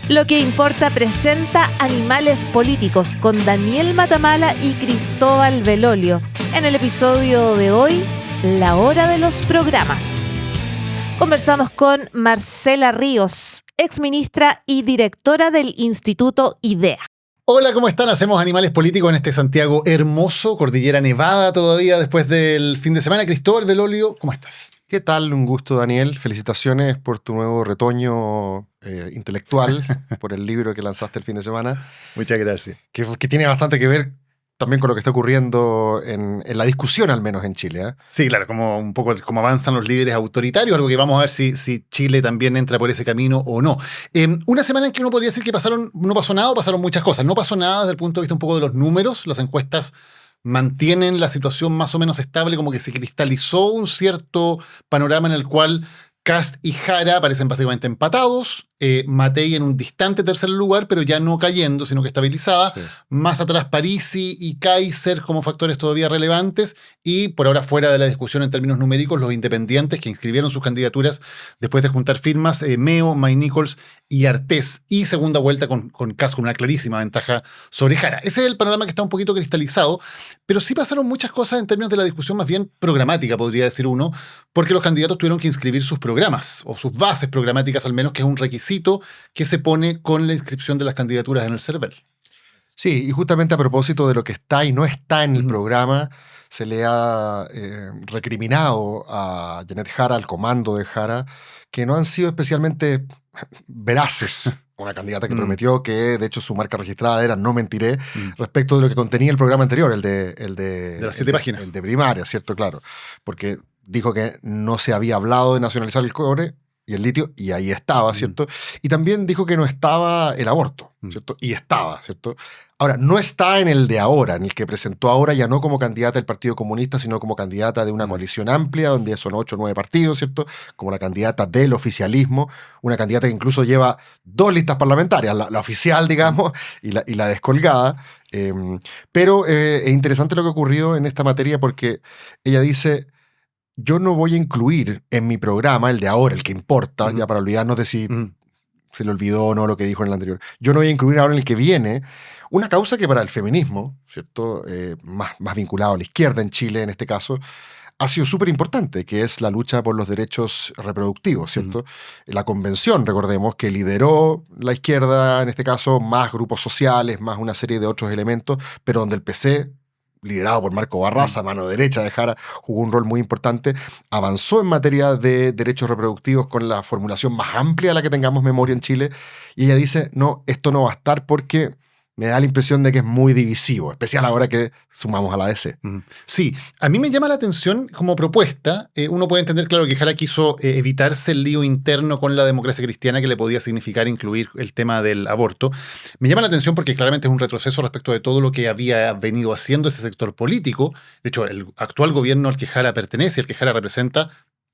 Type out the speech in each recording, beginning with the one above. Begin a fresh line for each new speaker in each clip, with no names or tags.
Lo que importa presenta Animales Políticos con Daniel Matamala y Cristóbal Belolio. En el episodio de hoy, la hora de los programas. Conversamos con Marcela Ríos, exministra y directora del Instituto IDEA.
Hola, ¿cómo están? Hacemos Animales Políticos en este Santiago hermoso, Cordillera Nevada todavía después del fin de semana. Cristóbal Belolio, ¿cómo estás?
¿Qué tal? Un gusto, Daniel. Felicitaciones por tu nuevo retoño intelectual, por el libro que lanzaste el fin de semana.
Muchas gracias.
Que tiene bastante que ver también con lo que está ocurriendo en la discusión, al menos en Chile, ¿eh?
Sí, claro, como un poco como avanzan los líderes autoritarios, algo que vamos a ver si Chile también entra por ese camino o no. Una semana en que uno podría decir que no pasó nada o pasaron muchas cosas. No pasó nada desde el punto de vista un poco de los números. Las encuestas mantienen la situación más o menos estable, como que se cristalizó un cierto panorama en el cual Kast y Jara aparecen básicamente empatados, Matei en un distante tercer lugar, pero ya no cayendo, sino que estabilizada. Sí. Más atrás Parisi y Kaiser como factores todavía relevantes, y por ahora fuera de la discusión en términos numéricos, los independientes que inscribieron sus candidaturas después de juntar firmas, Meo, May Nichols y Artés, y segunda vuelta con Kast con una clarísima ventaja sobre Jara. Ese es el panorama que está un poquito cristalizado, pero sí pasaron muchas cosas en términos de la discusión más bien programática, podría decir uno, porque los candidatos tuvieron que inscribir sus programas, o sus bases programáticas al menos, que es un requisito que se pone con la inscripción de las candidaturas en el CERVEL.
Sí, y justamente a propósito de lo que está y no está en el programa, se le ha recriminado a Janet Jara, al comando de Jara, que no han sido especialmente veraces. Una candidata que prometió que, de hecho, su marca registrada era no mentiré, respecto de lo que contenía el programa anterior, el de
las 7 páginas.
El de primaria, ¿cierto? Claro. Porque dijo que no se había hablado de nacionalizar el cobre y el litio, y ahí estaba, ¿cierto? Y también dijo que no estaba el aborto, ¿cierto? Y estaba, ¿cierto? Ahora, no está en el de ahora, en el que presentó ahora, ya no como candidata del Partido Comunista, sino como candidata de una coalición amplia, donde son 8 o 9 partidos, ¿cierto? Como la candidata del oficialismo, una candidata que incluso lleva 2 listas parlamentarias, la oficial, digamos, y la descolgada. Pero es interesante lo que ocurrió en esta materia, porque ella dice: yo no voy a incluir en mi programa, el de ahora, el que importa, ya para olvidarnos de si se le olvidó o no lo que dijo en el anterior, yo no voy a incluir ahora en el que viene una causa que para el feminismo, ¿cierto? Más vinculado a la izquierda en Chile, en este caso, ha sido súper importante, que es la lucha por los derechos reproductivos, ¿cierto? La convención, recordemos, que lideró la izquierda, en este caso, más grupos sociales, más una serie de otros elementos, pero donde el PC, liderado por Marco Barraza, mano derecha de Jara, jugó un rol muy importante, avanzó en materia de derechos reproductivos con la formulación más amplia de la que tengamos memoria en Chile, y ella dice: no, esto no va a estar porque me da la impresión de que es muy divisivo, especial ahora que sumamos a la DC.
Sí, a mí me llama la atención como propuesta. Uno puede entender, claro, que Jara quiso evitarse el lío interno con la democracia cristiana que le podía significar incluir el tema del aborto. Me llama la atención porque claramente es un retroceso respecto de todo lo que había venido haciendo ese sector político. De hecho, el actual gobierno al que Jara pertenece, al que Jara representa,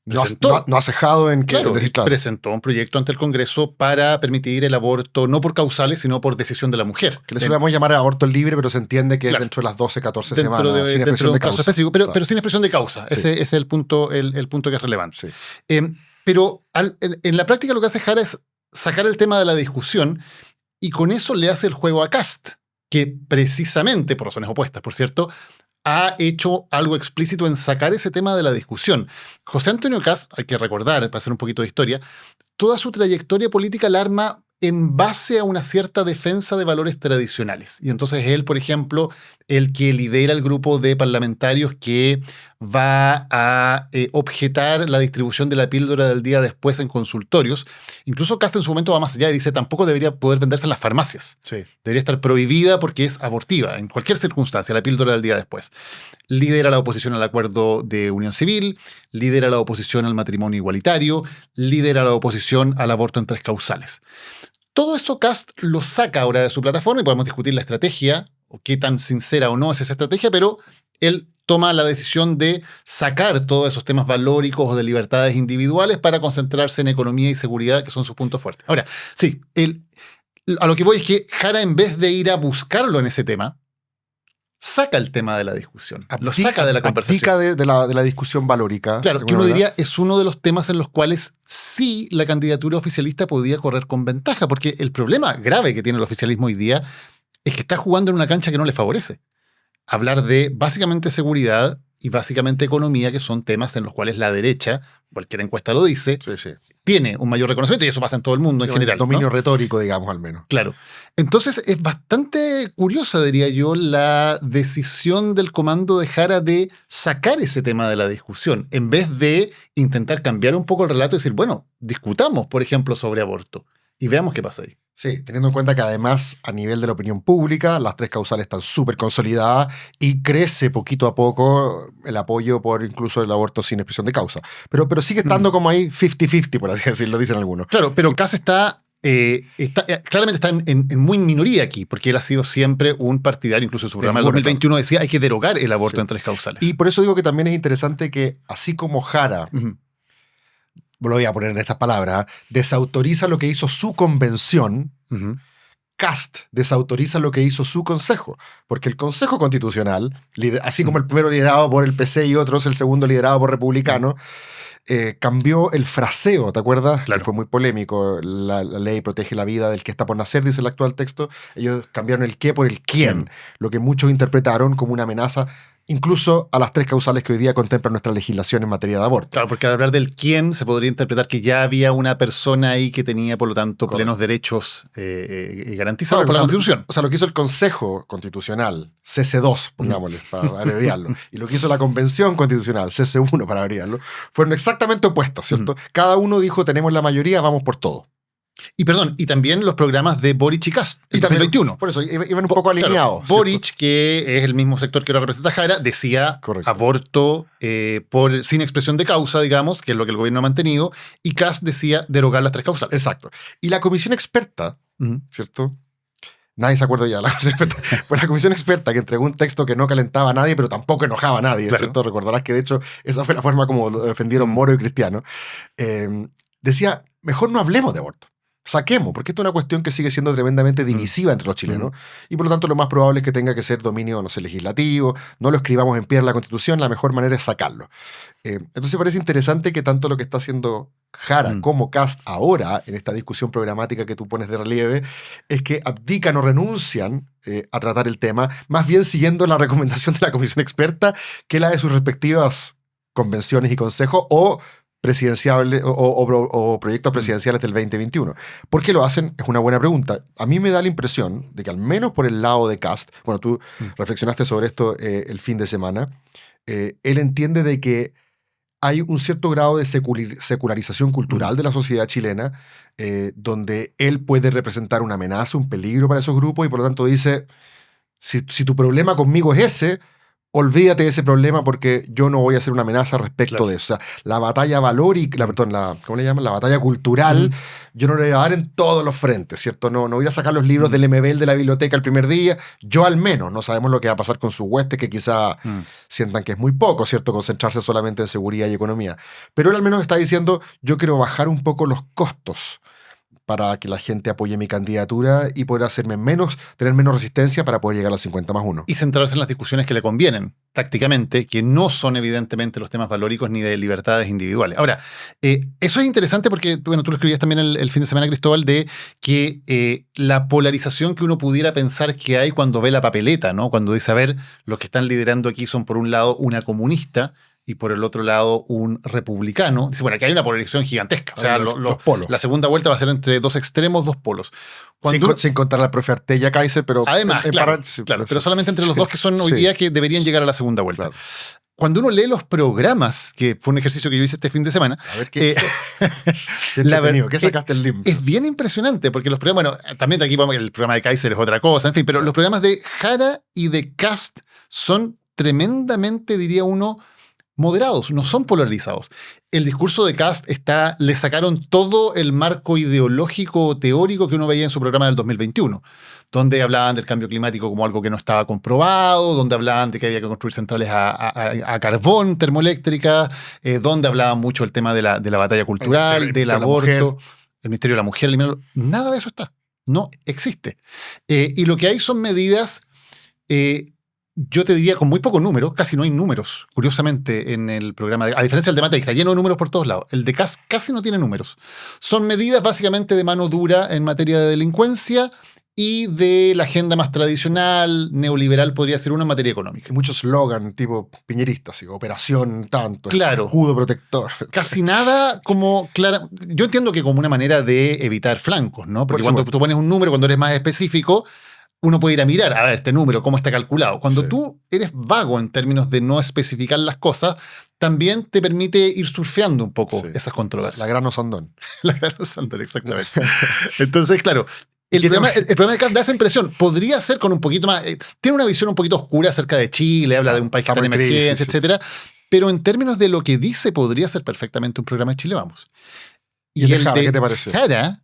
no ha cejado en que...
Claro, presentó un proyecto ante el Congreso para permitir el aborto no por causales, sino por decisión de la mujer.
Que le solemos llamar aborto libre, pero se entiende que es dentro de las 12, 14 semanas, sin expresión de causa.
Específico, pero sin expresión de causa. Sí. Ese es el punto que es relevante. Sí. Pero en la práctica lo que hace Jara es sacar el tema de la discusión, y con eso le hace el juego a Kast, que precisamente, por razones opuestas, por cierto, ha hecho algo explícito en sacar ese tema de la discusión. José Antonio Kast, hay que recordar, para hacer un poquito de historia, toda su trayectoria política la arma en base a una cierta defensa de valores tradicionales. Y entonces él, por ejemplo, el que lidera el grupo de parlamentarios que va a objetar la distribución de la píldora del día después en consultorios. Incluso Kast en su momento va más allá y dice: tampoco debería poder venderse en las farmacias. Sí. Debería estar prohibida porque es abortiva, en cualquier circunstancia, la píldora del día después. Lidera la oposición al acuerdo de unión civil, lidera la oposición al matrimonio igualitario, lidera la oposición al aborto en 3 causales. Todo eso Kast lo saca ahora de su plataforma, y podemos discutir la estrategia, o qué tan sincera o no es esa estrategia, pero él toma la decisión de sacar todos esos temas valóricos o de libertades individuales para concentrarse en economía y seguridad, que son sus puntos fuertes. Ahora, sí, a lo que voy es que Jara, en vez de ir a buscarlo en ese tema, saca el tema de la discusión, lo saca de la conversación.
Abdica de la discusión valórica.
Claro, que uno diría es uno de los temas en los cuales sí la candidatura oficialista podía correr con ventaja, porque el problema grave que tiene el oficialismo hoy día es que está jugando en una cancha que no le favorece. Hablar de básicamente seguridad y básicamente economía, que son temas en los cuales la derecha, cualquier encuesta lo dice, tiene un mayor reconocimiento, y eso pasa en todo el mundo en general.
Dominio
¿no?
retórico, digamos, al menos.
Claro. Entonces es bastante curiosa, diría yo, la decisión del comando de Jara de sacar ese tema de la discusión, en vez de intentar cambiar un poco el relato y decir, bueno, discutamos, por ejemplo, sobre aborto y veamos qué pasa ahí.
Sí, teniendo en cuenta que además a nivel de la opinión pública las tres causales están súper consolidadas y crece poquito a poco el apoyo por incluso el aborto sin expresión de causa. Pero sigue estando como ahí 50-50, por así decirlo, dicen algunos.
Claro, pero Kast claramente está en muy minoría aquí, porque él ha sido siempre un partidario, incluso en su programa del 2021 decía hay que derogar el aborto en tres causales.
Y por eso digo que también es interesante que así como Jara... lo voy a poner en estas palabras, desautoriza lo que hizo su convención, Kast desautoriza lo que hizo su consejo, porque el Consejo Constitucional, así como el primero liderado por el PC y otros, el segundo liderado por republicanos, cambió el fraseo, ¿te acuerdas?
Claro.
Que fue muy polémico. La ley protege la vida del que está por nacer, dice el actual texto. Ellos cambiaron el qué por el quién, lo que muchos interpretaron como una amenaza incluso a las tres causales que hoy día contempla nuestra legislación en materia de aborto.
Claro, porque al hablar del quién se podría interpretar que ya había una persona ahí que tenía, por lo tanto, plenos derechos garantizados por la Constitución.
O sea, lo que hizo el Consejo Constitucional, CC2, pongámosle, para abreviarlo, y lo que hizo la Convención Constitucional, CC1, para abreviarlo, fueron exactamente opuestos, ¿cierto? Cada uno dijo, tenemos la mayoría, vamos por todo.
Y también los programas de Boric y Kast, el 2021.
Por eso, iban un poco alineados.
Claro, Boric, que es el mismo sector que ahora representa Jara, decía aborto sin expresión de causa, digamos, que es lo que el gobierno ha mantenido, y Kast decía derogar las tres causales.
Exacto. Y la comisión experta, ¿cierto? Nadie se acuerda ya de la comisión experta. Fue la comisión experta que entregó un texto que no calentaba a nadie, pero tampoco enojaba a nadie,
claro.
¿cierto? Recordarás que, de hecho, esa fue la forma como lo defendieron Moro y Cristiano. Decía, mejor no hablemos de aborto. Saquemos, porque esto es una cuestión que sigue siendo tremendamente divisiva entre los chilenos, y por lo tanto lo más probable es que tenga que ser dominio, no sé, legislativo, no lo escribamos en piedra la Constitución, la mejor manera es sacarlo. Entonces parece interesante que tanto lo que está haciendo Jara como Kast ahora, en esta discusión programática que tú pones de relieve, es que abdican o renuncian a tratar el tema, más bien siguiendo la recomendación de la comisión experta que la de sus respectivas convenciones y consejos o presidenciales o proyectos presidenciales del 2021. ¿Por qué lo hacen? Es una buena pregunta. A mí me da la impresión de que al menos por el lado de Kast, bueno, tú reflexionaste sobre esto el fin de semana, él entiende de que hay un cierto grado de secularización cultural de la sociedad chilena, donde él puede representar una amenaza, un peligro para esos grupos, y por lo tanto dice, si tu problema conmigo es ese, olvídate de ese problema porque yo no voy a hacer una amenaza respecto de eso. O sea, la batalla valórica, ¿cómo le llaman? La batalla cultural, yo no le voy a dar en todos los frentes, ¿cierto? No voy a sacar los libros del MBL de la biblioteca el primer día. Yo al menos, no sabemos lo que va a pasar con sus huestes, que quizá sientan que es muy poco, ¿cierto? Concentrarse solamente en seguridad y economía. Pero él al menos está diciendo, yo quiero bajar un poco los costos para que la gente apoye mi candidatura y poder tener menos resistencia para poder llegar al 50+1.
Y centrarse en las discusiones que le convienen, tácticamente, que no son evidentemente los temas valóricos ni de libertades individuales. Ahora, eso es interesante porque, bueno, tú lo escribías también el fin de semana, Cristóbal, de que la polarización que uno pudiera pensar que hay cuando ve la papeleta, ¿no? Cuando dice, a ver, los que están liderando aquí son por un lado una comunista y por el otro lado un republicano. Dice, bueno, aquí hay una polarización gigantesca. O sea,
los polos.
La segunda vuelta va a ser entre dos extremos, dos polos.
Sin contar la profe Artella Kaiser, pero...
Además, claro, pero solamente entre los dos que son hoy día que deberían llegar a la segunda vuelta. Claro. Cuando uno lee los programas, que fue un ejercicio que yo hice este fin de semana...
A ver, ¿qué sacaste el LIM?
Es bien impresionante, porque los programas... Bueno, también aquí el programa de Kaiser es otra cosa, en fin, pero los programas de Jara y de Kast son tremendamente, diría uno, moderados, no son polarizados. El discurso de Kast le sacaron todo el marco ideológico teórico que uno veía en su programa del 2021, donde hablaban del cambio climático como algo que no estaba comprobado, donde hablaban de que había que construir centrales a carbón termoeléctricas, donde hablaban mucho el tema de la batalla cultural, del aborto, el misterio de la mujer, nada de eso está, no existe. Y lo que hay son medidas yo te diría con muy poco número, casi no hay números, curiosamente, en el programa. A diferencia del de Matei, que está lleno de números por todos lados. El de Kast casi no tiene números. Son medidas básicamente de mano dura en materia de delincuencia y de la agenda más tradicional, neoliberal, podría ser una en materia económica.
Y muchos slogan tipo piñeristas, así, operación tanto,
Claro.
escudo protector.
Casi nada como clara. Yo entiendo que como una manera de evitar flancos, ¿no? Porque cuando tú pones un número, cuando eres más específico, uno puede ir a mirar, a ver, este número, cómo está calculado. Cuando tú eres vago en términos de no especificar las cosas, también te permite ir surfeando un poco esas controversias.
La grano sandón.
La grano sandón, exactamente. Entonces, claro, el problema de Kast da esa impresión. Podría ser con un poquito más... tiene una visión un poquito oscura acerca de Chile, habla de un país que está en emergencia, etcétera. Pero en términos de lo que dice, podría ser perfectamente un programa de Chile Vamos.
¿Y el de Jara, qué te pareció?
Jara,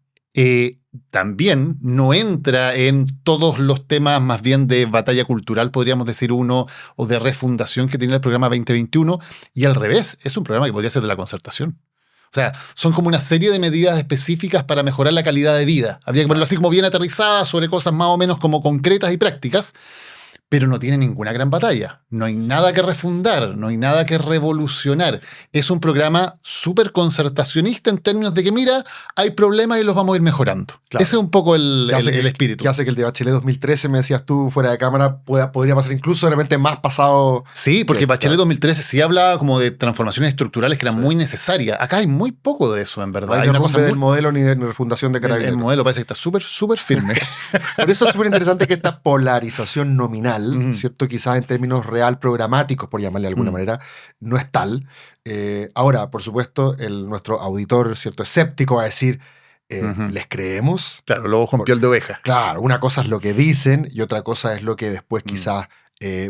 también no entra en todos los temas más bien de batalla cultural, podríamos decir uno, o de refundación que tiene el programa 2021, y al revés, es un programa que podría ser de la concertación. O sea, son como una serie de medidas específicas para mejorar la calidad de vida. Habría que ponerlo así como bien aterrizadas sobre cosas más o menos como concretas y prácticas, pero no tiene ninguna gran batalla. No hay nada que refundar, no hay nada que revolucionar. Es un programa súper concertacionista en términos de que, mira, hay problemas y los vamos a ir mejorando. Claro. Ese es un poco el espíritu.
Que hace que el de Bachelet 2013, me decías tú, fuera de cámara, podría pasar incluso de repente más pasado.
Sí, porque Bachelet 2013 sí hablaba como de transformaciones estructurales que eran muy necesarias. Acá hay muy poco de eso, en verdad.
No hay una cosa del modelo ni de refundación de Carabineros.
El modelo parece que está súper, súper firme.
Por eso es súper interesante que esta polarización nominal, ¿cierto? Quizás en términos real programáticos, por llamarle de alguna manera, no es tal. Ahora, por supuesto, nuestro auditor, ¿cierto?, escéptico va a decir, ¿les creemos?
Claro, lobos con piel de oveja.
Claro, una cosa es lo que dicen y otra cosa es lo que después quizás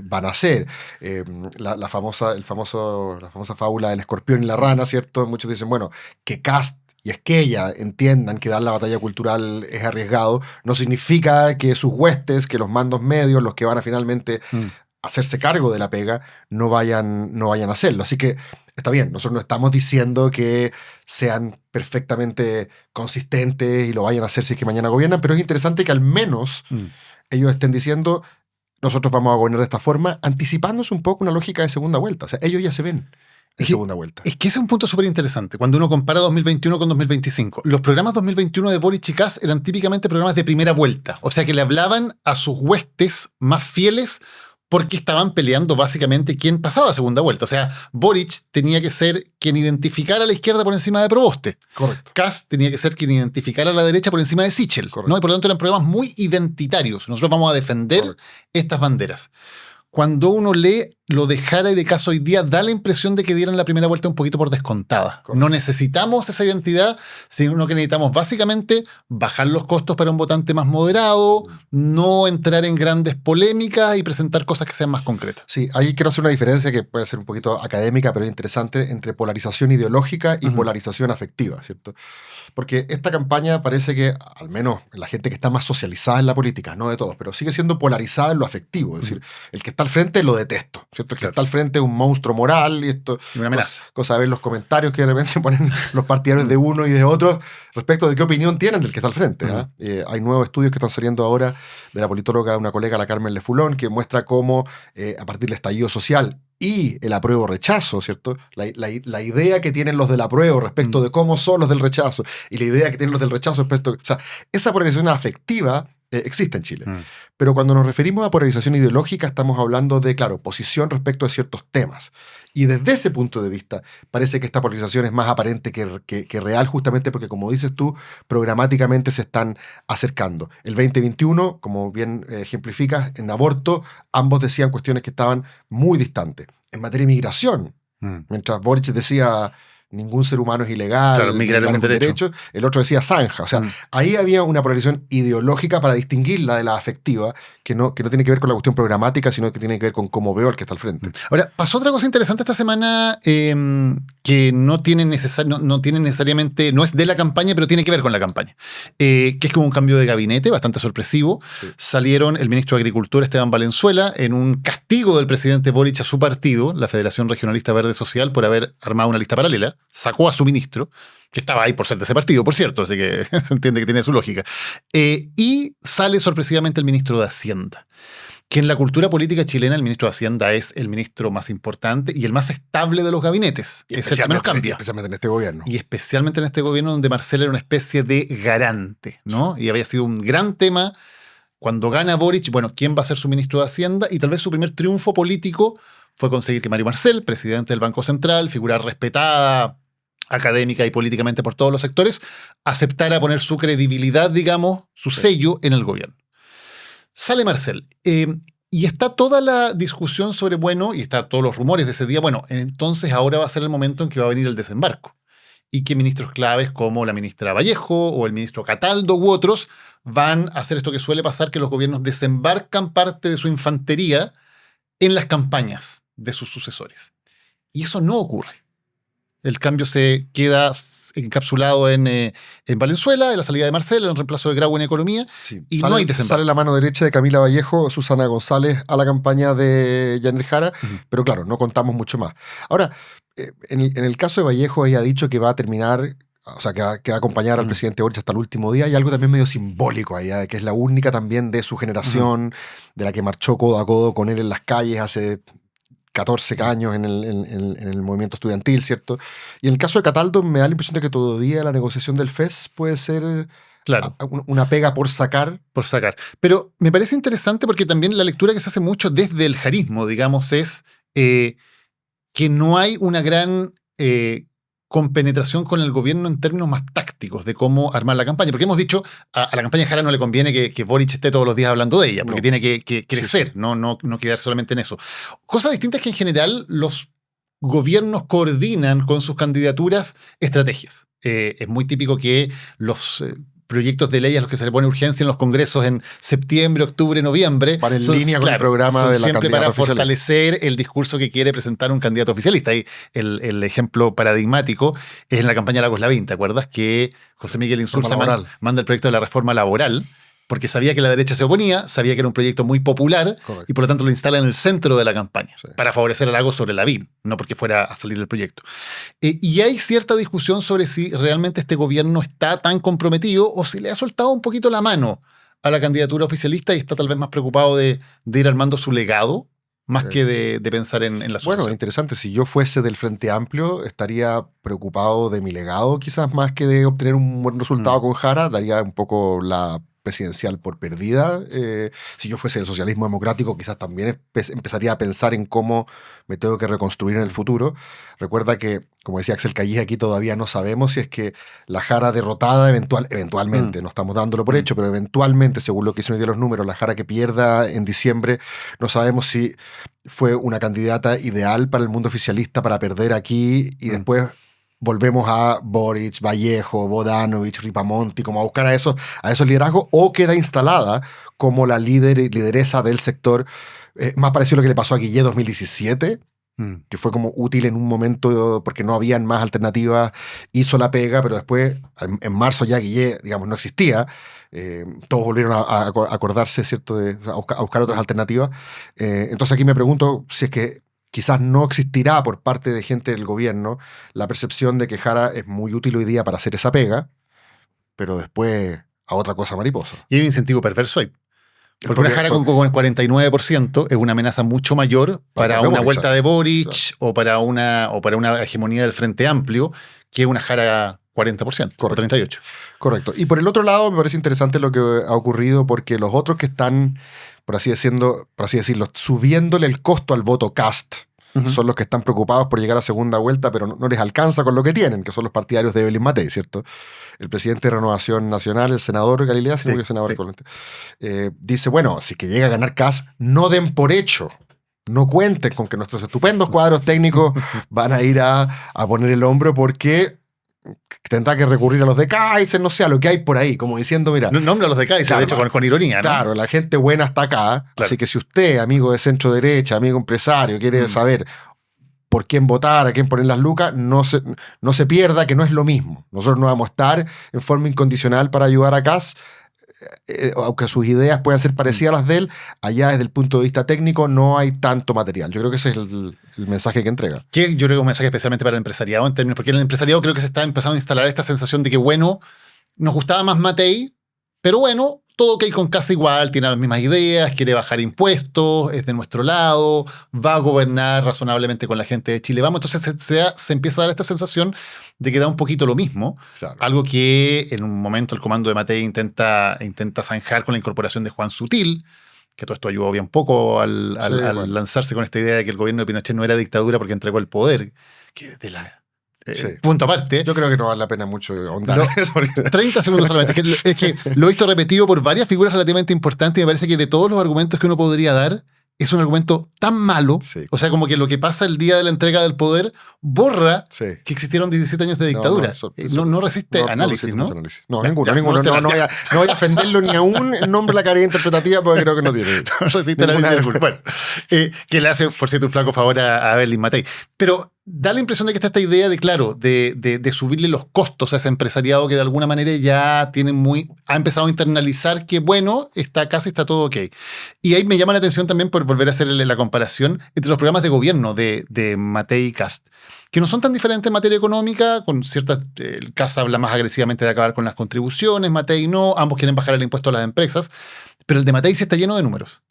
van a hacer. La famosa fábula del escorpión y la rana, ¿cierto? Muchos dicen, bueno, que Kast y es que ella entiendan que dar la batalla cultural es arriesgado, no significa que sus huestes, que los mandos medios, los que van a finalmente hacerse cargo de la pega, no vayan a hacerlo. Así que está bien, nosotros no estamos diciendo que sean perfectamente consistentes y lo vayan a hacer si es que mañana gobiernan, pero es interesante que al menos ellos estén diciendo, nosotros vamos a gobernar de esta forma, anticipándose un poco una lógica de segunda vuelta. O sea, ellos ya se ven en segunda vuelta.
Es que ese es un punto súper interesante. Cuando uno compara 2021 con 2025, los programas 2021 de Boric y Kast eran típicamente programas de primera vuelta. O sea, que le hablaban a sus huestes más fieles porque estaban peleando básicamente quién pasaba a segunda vuelta. O sea, Boric tenía que ser quien identificara a la izquierda por encima de Proboste.
Correcto.
Kast tenía que ser quien identificara a la derecha por encima de Sichel. ¿No? Y por lo tanto eran programas muy identitarios. Nosotros vamos a defender estas banderas. Cuando uno lee lo de Jara y de Kast hoy día, da la impresión de que dieran la primera vuelta un poquito por descontada. Correcto. No necesitamos esa identidad, sino que necesitamos básicamente bajar los costos para un votante más moderado, no entrar en grandes polémicas y presentar cosas que sean más concretas.
Sí, ahí quiero hacer una diferencia que puede ser un poquito académica, pero interesante, entre polarización ideológica y polarización afectiva, ¿cierto? Porque esta campaña parece que, al menos la gente que está más socializada en la política, no de todos, pero sigue siendo polarizada en lo afectivo. Es decir, el que está al frente lo detesto, ¿cierto? El que está al frente es un monstruo moral y esto...
Una amenaza.
Cosa de ver los comentarios que de repente ponen los partidarios de uno y de otro respecto de qué opinión tienen del que está al frente. Hay nuevos estudios que están saliendo ahora de la politóloga, una colega, la Carmen Lefulón, que muestra cómo a partir del estallido social y el apruebo-rechazo, ¿cierto? La idea que tienen los del apruebo respecto de cómo son los del rechazo y la idea que tienen los del rechazo respecto... O sea, esa polarización afectiva existe en Chile. Pero cuando nos referimos a polarización ideológica estamos hablando de, claro, posición respecto de ciertos temas. Y desde ese punto de vista parece que esta polarización es más aparente que real, justamente porque, como dices tú, programáticamente se están acercando. El 2021, como bien ejemplificas, en aborto, ambos decían cuestiones que estaban muy distantes. En materia de migración, mientras Boric decía... ningún ser humano es ilegal,
claro, migrar es un derecho.
El otro decía zanja. O sea, ahí había una polarización ideológica para distinguirla de la afectiva, que no tiene que ver con la cuestión programática, sino que tiene que ver con cómo veo al que está al frente.
Ahora, pasó otra cosa interesante esta semana que no tiene necesariamente, no es de la campaña, pero tiene que ver con la campaña, que es como un cambio de gabinete bastante sorpresivo. Sí. Salieron el ministro de Agricultura, Esteban Valenzuela, en un castigo del presidente Boric a su partido, la Federación Regionalista Verde Social, por haber armado una lista paralela. Sacó a su ministro, que estaba ahí por ser de ese partido, por cierto, así que se entiende que tiene su lógica. Y sale sorpresivamente el ministro de Hacienda. que en la cultura política chilena el ministro de Hacienda es el ministro más importante y el más estable de los gabinetes. Es el que menos cambia.
Especialmente en este gobierno.
Y especialmente en este gobierno donde Marcel era una especie de garante, ¿no? Y había sido un gran tema cuando gana Boric, bueno, ¿quién va a ser su ministro de Hacienda? Y tal vez su primer triunfo político fue conseguir que Mario Marcel, presidente del Banco Central, figura respetada académica y políticamente por todos los sectores, aceptara poner su credibilidad, digamos, su sello en el gobierno. Sale Marcel. Y está toda la discusión sobre, bueno, y está todos los rumores de ese día, bueno, entonces ahora va a ser el momento en que va a venir el desembarco. Y que ministros claves como la ministra Vallejo o el ministro Cataldo u otros van a hacer esto que suele pasar, que los gobiernos desembarcan parte de su infantería en las campañas de sus sucesores. Y eso no ocurre. El cambio se queda encapsulado en Valenzuela, en la salida de Marcel, en el reemplazo de Grau en Economía,
Sí.
y no hay desembarco.
Sale la mano derecha de Camila Vallejo, Susana González a la campaña de Yanel Jara, pero claro, no contamos mucho más. Ahora, en el caso de Vallejo, ella ha dicho que va a terminar, o sea, que va a acompañar al presidente Boric hasta el último día, y algo también medio simbólico allá, que es la única también de su generación, de la que marchó codo a codo con él en las calles hace 14 años en el movimiento estudiantil, ¿cierto? Y en el caso de Cataldo me da la impresión de que todavía la negociación del FES puede ser
Claro.
una pega por sacar.
Por sacar. Pero me parece interesante porque también la lectura que se hace mucho desde el jarismo, digamos, es que no hay una gran compenetración con el gobierno en términos más tácticos de cómo armar la campaña. Porque hemos dicho, a la campaña de Jara no le conviene que Boric esté todos los días hablando de ella, porque tiene que crecer, sí. No quedar solamente en eso. Cosa distinta es que en general los gobiernos coordinan con sus candidaturas estrategias. Es muy típico que los proyectos de ley a los que se le pone urgencia en los congresos en septiembre, octubre, noviembre.
Para en línea con el programa de la
siempre
candidata
para fortalecer el discurso que quiere presentar un candidato oficialista. Y el ejemplo paradigmático es en la campaña de Lagos Lavín. ¿Te acuerdas que José Miguel Insulza manda el proyecto de la reforma laboral? Porque sabía que la derecha se oponía, sabía que era un proyecto muy popular. Correcto. Y por lo tanto lo instala en el centro de la campaña, sí, para favorecer a Lagos sobre Lavín, no porque fuera a salir del proyecto. Y hay cierta discusión sobre si realmente este gobierno está tan comprometido o si le ha soltado un poquito la mano a la candidatura oficialista y está tal vez más preocupado de ir armando su legado, más que de pensar en la sucesión.
Bueno, interesante. Si yo fuese del Frente Amplio, estaría preocupado de mi legado, quizás más que de obtener un buen resultado con Jara. Daría un poco la presidencial por perdida. Si yo fuese del socialismo democrático, quizás también empezaría a pensar en cómo me tengo que reconstruir en el futuro. Recuerda que, como decía Axel Callis, aquí todavía no sabemos si es que la Jara derrotada eventualmente, no estamos dándolo por hecho, pero eventualmente, según lo que dicen hoy día los números, la Jara que pierda en diciembre, no sabemos si fue una candidata ideal para el mundo oficialista para perder aquí y después volvemos a Boric, Vallejo, Bodanovich, Ripamonti, como a buscar a esos liderazgos, o queda instalada como la lideresa del sector. Más parecido a lo que le pasó a Guillé 2017, que fue como útil en un momento porque no habían más alternativas, hizo la pega, pero después, en marzo ya Guillé, digamos, no existía. Todos volvieron a acordarse, ¿cierto?, a buscar otras alternativas. Entonces aquí me pregunto si es que quizás no existirá por parte de gente del gobierno la percepción de que Jara es muy útil hoy día para hacer esa pega, pero después a otra cosa mariposa.
Y hay un incentivo perverso ahí. Porque una Jara con el 49% es una amenaza mucho mayor para una vuelta de Boric, claro, o para una hegemonía del Frente Amplio que una Jara 40%, correcto, o 38%.
Correcto. Y por el otro lado me parece interesante lo que ha ocurrido porque los otros que están, por así decirlo, subiéndole el costo al voto Kast, son los que están preocupados por llegar a segunda vuelta, pero no les alcanza con lo que tienen, que son los partidarios de Evelyn Matei, ¿cierto? El presidente de Renovación Nacional, el senador Galilea, dice, bueno, si que llega a ganar Kast, no den por hecho, no cuenten con que nuestros estupendos cuadros técnicos van a ir a poner el hombro porque tendrá que recurrir a los de Kaiser, no sé, a lo que hay por ahí, como diciendo, mira...
Nombra a los de Kaiser, claro, de hecho, con ironía, ¿no?
Claro, la gente buena está acá, claro, así que si usted, amigo de centro derecha, amigo empresario, quiere saber por quién votar, a quién poner las lucas, no se pierda, que no es lo mismo. Nosotros no vamos a estar en forma incondicional para ayudar a Kast, aunque sus ideas puedan ser parecidas a las de él, allá desde el punto de vista técnico no hay tanto material. Yo creo que ese es el mensaje que entrega.
Que yo creo que es un mensaje especialmente para el empresariado, en términos, porque en el empresariado creo que se está empezando a instalar esta sensación de que, bueno, nos gustaba más Matei, pero bueno, todo ok con Kast igual, tiene las mismas ideas, quiere bajar impuestos, es de nuestro lado, va a gobernar razonablemente con la gente de Chile. Vamos, entonces se empieza a dar esta sensación de que da un poquito lo mismo,
Claro.
algo que en un momento el comando de Matei intenta zanjar con la incorporación de Juan Sutil, que todo esto ayudó bien poco al
bueno.
lanzarse con esta idea de que el gobierno de Pinochet no era dictadura porque entregó el poder, que de la...
Sí.
Punto aparte.
Yo creo que no vale la pena mucho ahondar en eso.
30 segundos solamente. Es que lo he visto repetido por varias figuras relativamente importantes y me parece que de todos los argumentos que uno podría dar, es un argumento tan malo.
Sí.
O sea, como que lo que pasa el día de la entrega del poder borra
Sí.
que existieron 17 años de dictadura. No resiste análisis, ¿no?
No,
Ya,
ninguno.
ya,
No voy a ofenderlo ni aún en nombre de la carrera interpretativa porque creo que no tiene.
No resiste
ninguna
análisis.
alguna.
Bueno, que le hace, por cierto, un flaco favor a Berlín Matei. Pero da la impresión de que está esta idea de, claro, de subirle los costos a ese empresariado que de alguna manera ya ha empezado a internalizar que, bueno, casi está todo ok. Y ahí me llama la atención también por volver a hacer la comparación entre los programas de gobierno de Matei y Kast, que no son tan diferentes en materia económica, con ciertas... El Kast habla más agresivamente de acabar con las contribuciones, Matei no, ambos quieren bajar el impuesto a las empresas, pero el de Matei sí está lleno de números.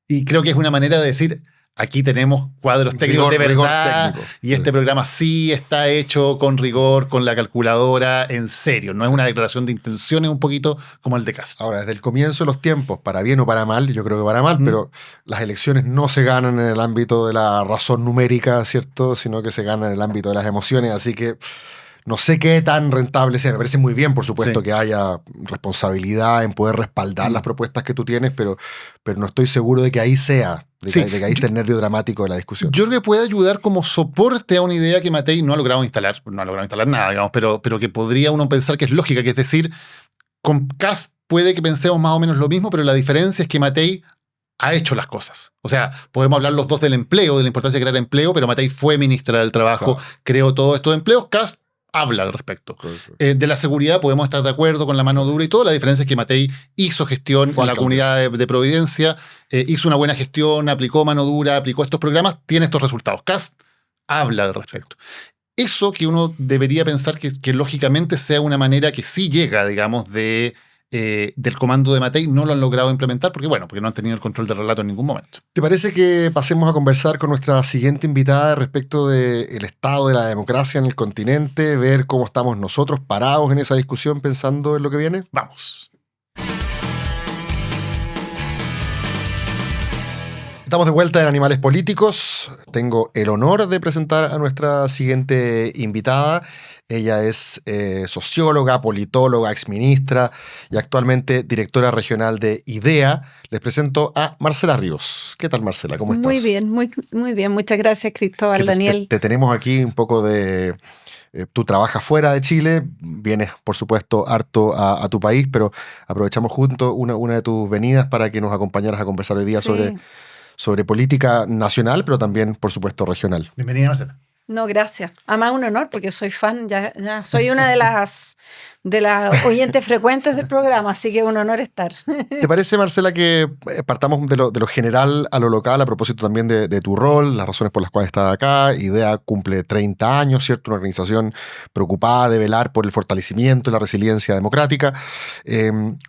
Y creo que es una manera de decir... Aquí tenemos cuadros técnicos de verdad y este programa sí está hecho con rigor, con la calculadora, en serio. No es una declaración de intenciones un poquito como el de Kast.
Ahora, desde el comienzo de los tiempos, para bien o para mal, yo creo que para mal, pero las elecciones no se ganan en el ámbito de la razón numérica, ¿cierto? Sino que se ganan en el ámbito de las emociones, así que no sé qué tan rentable sea. Me parece muy bien, por supuesto, que haya responsabilidad en poder respaldar las propuestas que tú tienes, pero no estoy seguro de que ahí sea, de que ahí esté el nervio dramático de la discusión.
Yo creo que puede ayudar como soporte a una idea que Matei no ha logrado instalar nada, digamos, pero que podría uno pensar que es lógica, que es decir, con Kast puede que pensemos más o menos lo mismo, pero la diferencia es que Matei ha hecho las cosas. O sea, podemos hablar los dos del empleo, de la importancia de crear empleo, pero Matei fue ministra del Trabajo,
Claro.
creó todo esto de empleos. Kast habla al respecto. De la seguridad podemos estar de acuerdo con la mano dura y todo. La diferencia es que Matei hizo gestión en la comunidad de Providencia, hizo una buena gestión, aplicó mano dura, aplicó estos programas, tiene estos resultados. Kast habla al respecto. Eso que uno debería pensar que lógicamente sea una manera que sí llega, digamos, del comando de Matei, no lo han logrado implementar porque no han tenido el control del relato en ningún momento.
¿Te parece que pasemos a conversar con nuestra siguiente invitada respecto del estado de la democracia en el continente, ver cómo estamos nosotros parados en esa discusión pensando en lo que viene?
Vamos.
Estamos de vuelta en Animales Políticos. Tengo el honor de presentar a nuestra siguiente invitada. Ella es socióloga, politóloga, exministra y actualmente directora regional de IDEA. Les presento a Marcela Ríos. ¿Qué tal, Marcela? ¿Cómo estás?
Muy bien, muy bien. Muchas gracias, Cristóbal, Daniel.
Te tenemos aquí un poco de... tú trabajas fuera de Chile, vienes, por supuesto, harto a tu país, pero aprovechamos juntos una de tus venidas para que nos acompañaras a conversar hoy día sobre política nacional, pero también, por supuesto, regional.
Bienvenida, Marcela.
No, gracias. Además, un honor porque soy fan, ya soy una de las oyentes frecuentes del programa, así que un honor estar.
¿Te parece, Marcela, que partamos de lo general a lo local, a propósito también de tu rol, las razones por las cuales estás acá? IDEA cumple 30 años, ¿cierto? Una organización preocupada de velar por el fortalecimiento y la resiliencia democrática.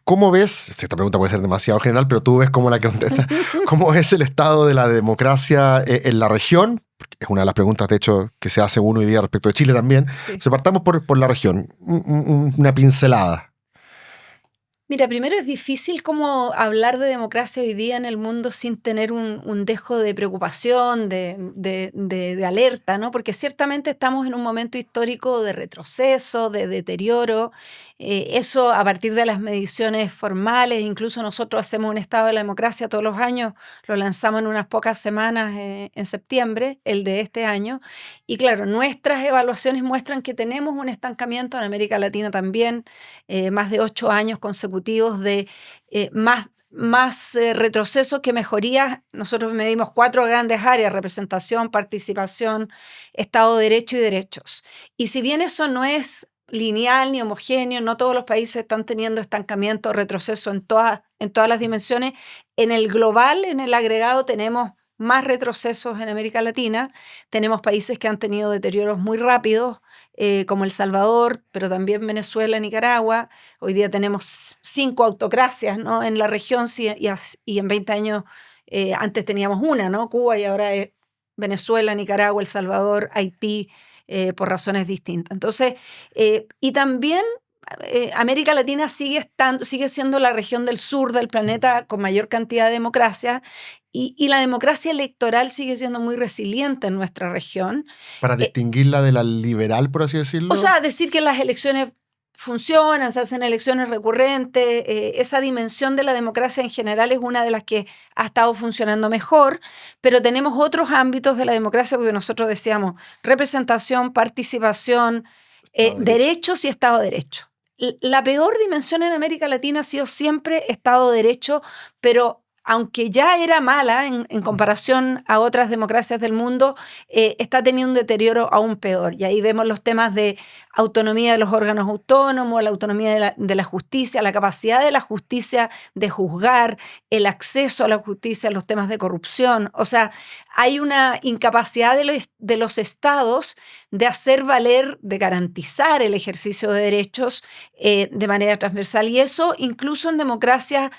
¿Cómo ves, esta pregunta puede ser demasiado general, pero tú ves cómo la contestas, cómo es el estado de la democracia en la región? Es una de las preguntas, de hecho, que se hace uno hoy día respecto de Chile también.
Sí.
Entonces, partamos por la región. Una pincelada.
Mira, primero es difícil como hablar de democracia hoy día en el mundo sin tener un dejo de preocupación, de alerta, ¿no? Porque ciertamente estamos en un momento histórico de retroceso, de deterioro. Eso a partir de las mediciones formales, incluso nosotros hacemos un estado de la democracia todos los años, lo lanzamos en unas pocas semanas en septiembre, el de este año. Y claro, nuestras evaluaciones muestran que tenemos un estancamiento en América Latina también, más de 8 años consecutivos de más retrocesos que mejorías. Nosotros medimos 4 grandes áreas: representación, participación, Estado de Derecho y derechos. Y si bien eso no es lineal ni homogéneo, no todos los países están teniendo estancamiento o retroceso en todas las dimensiones, en el global, en el agregado, tenemos más retrocesos en América Latina. Tenemos países que han tenido deterioros muy rápidos, como El Salvador, pero también Venezuela, Nicaragua. Hoy día tenemos 5 autocracias, ¿no?, en la región, y en 20 años antes teníamos una, ¿no?, Cuba, y ahora es Venezuela, Nicaragua, El Salvador, Haití, por razones distintas. Entonces, y también América Latina sigue siendo la región del sur del planeta con mayor cantidad de democracia, y la democracia electoral sigue siendo muy resiliente en nuestra región.
Para distinguirla de la liberal, por así decirlo.
O sea, decir que las elecciones funcionan, se hacen elecciones recurrentes, esa dimensión de la democracia en general es una de las que ha estado funcionando mejor, pero tenemos otros ámbitos de la democracia, porque nosotros decíamos representación, participación, derechos y Estado de Derecho. La peor dimensión en América Latina ha sido siempre Estado de Derecho, pero aunque ya era mala en comparación a otras democracias del mundo, está teniendo un deterioro aún peor. Y ahí vemos los temas de autonomía de los órganos autónomos, la autonomía de la justicia, la capacidad de la justicia de juzgar, el acceso a la justicia, los temas de corrupción. O sea, hay una incapacidad de los estados de hacer valer, de garantizar el ejercicio de derechos de manera transversal. Y eso incluso en democracias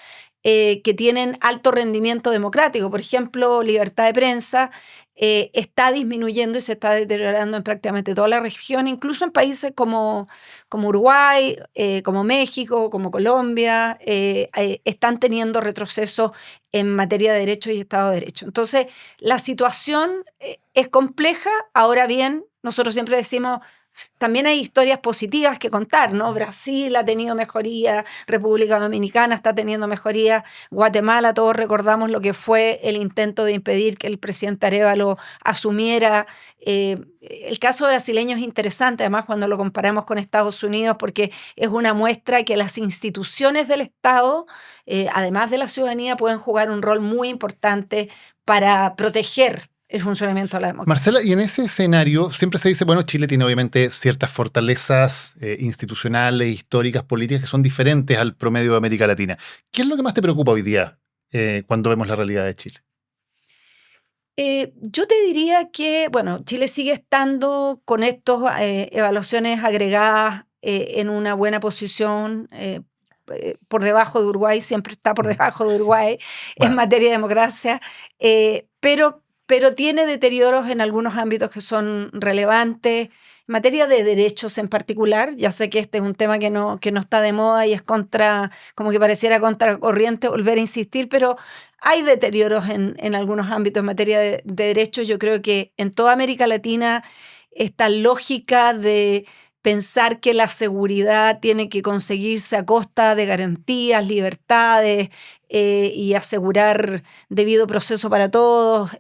que tienen alto rendimiento democrático. Por ejemplo, libertad de prensa está disminuyendo y se está deteriorando en prácticamente toda la región, incluso en países como Uruguay, como México, como Colombia, están teniendo retrocesos en materia de derechos y Estado de Derecho. Entonces, la situación es compleja. Ahora bien, nosotros siempre decimos, también hay historias positivas que contar, ¿no? Brasil ha tenido mejoría, República Dominicana está teniendo mejoría, Guatemala, todos recordamos lo que fue el intento de impedir que el presidente Arévalo asumiera. El caso brasileño es interesante, además, cuando lo comparamos con Estados Unidos, porque es una muestra que las instituciones del Estado, además de la ciudadanía, pueden jugar un rol muy importante para proteger el funcionamiento de la democracia.
Marcela, y en ese escenario siempre se dice, bueno, Chile tiene obviamente ciertas fortalezas institucionales, históricas, políticas que son diferentes al promedio de América Latina. ¿Qué es lo que más te preocupa hoy día cuando vemos la realidad de Chile?
Yo te diría que, bueno, Chile sigue estando con estas evaluaciones agregadas en una buena posición, por debajo de Uruguay, siempre está por debajo de Uruguay en materia de democracia, pero tiene deterioros en algunos ámbitos que son relevantes. En materia de derechos en particular, ya sé que este es un tema que no está de moda y es como que pareciera contracorriente volver a insistir, pero hay deterioros en algunos ámbitos en materia de derechos. Yo creo que en toda América Latina esta lógica de pensar que la seguridad tiene que conseguirse a costa de garantías, libertades y asegurar debido proceso para todos.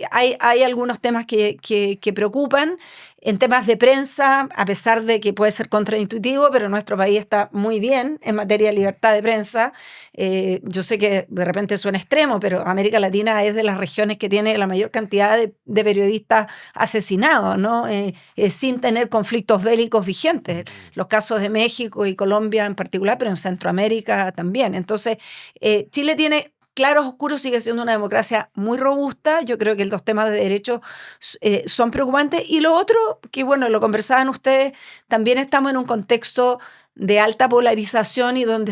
Hay algunos temas que preocupan. En temas de prensa, a pesar de que puede ser contraintuitivo, pero nuestro país está muy bien en materia de libertad de prensa. Yo sé que de repente suena extremo, pero América Latina es de las regiones que tiene la mayor cantidad de periodistas asesinados, ¿no? Sin tener conflictos bélicos vigentes. Los casos de México y Colombia en particular, pero en Centroamérica también. Entonces, Chile tiene claros oscuros, sigue siendo una democracia muy robusta. Yo creo que los temas de derechos son preocupantes. Y lo otro, que bueno, lo conversaban ustedes, también estamos en un contexto de alta polarización y donde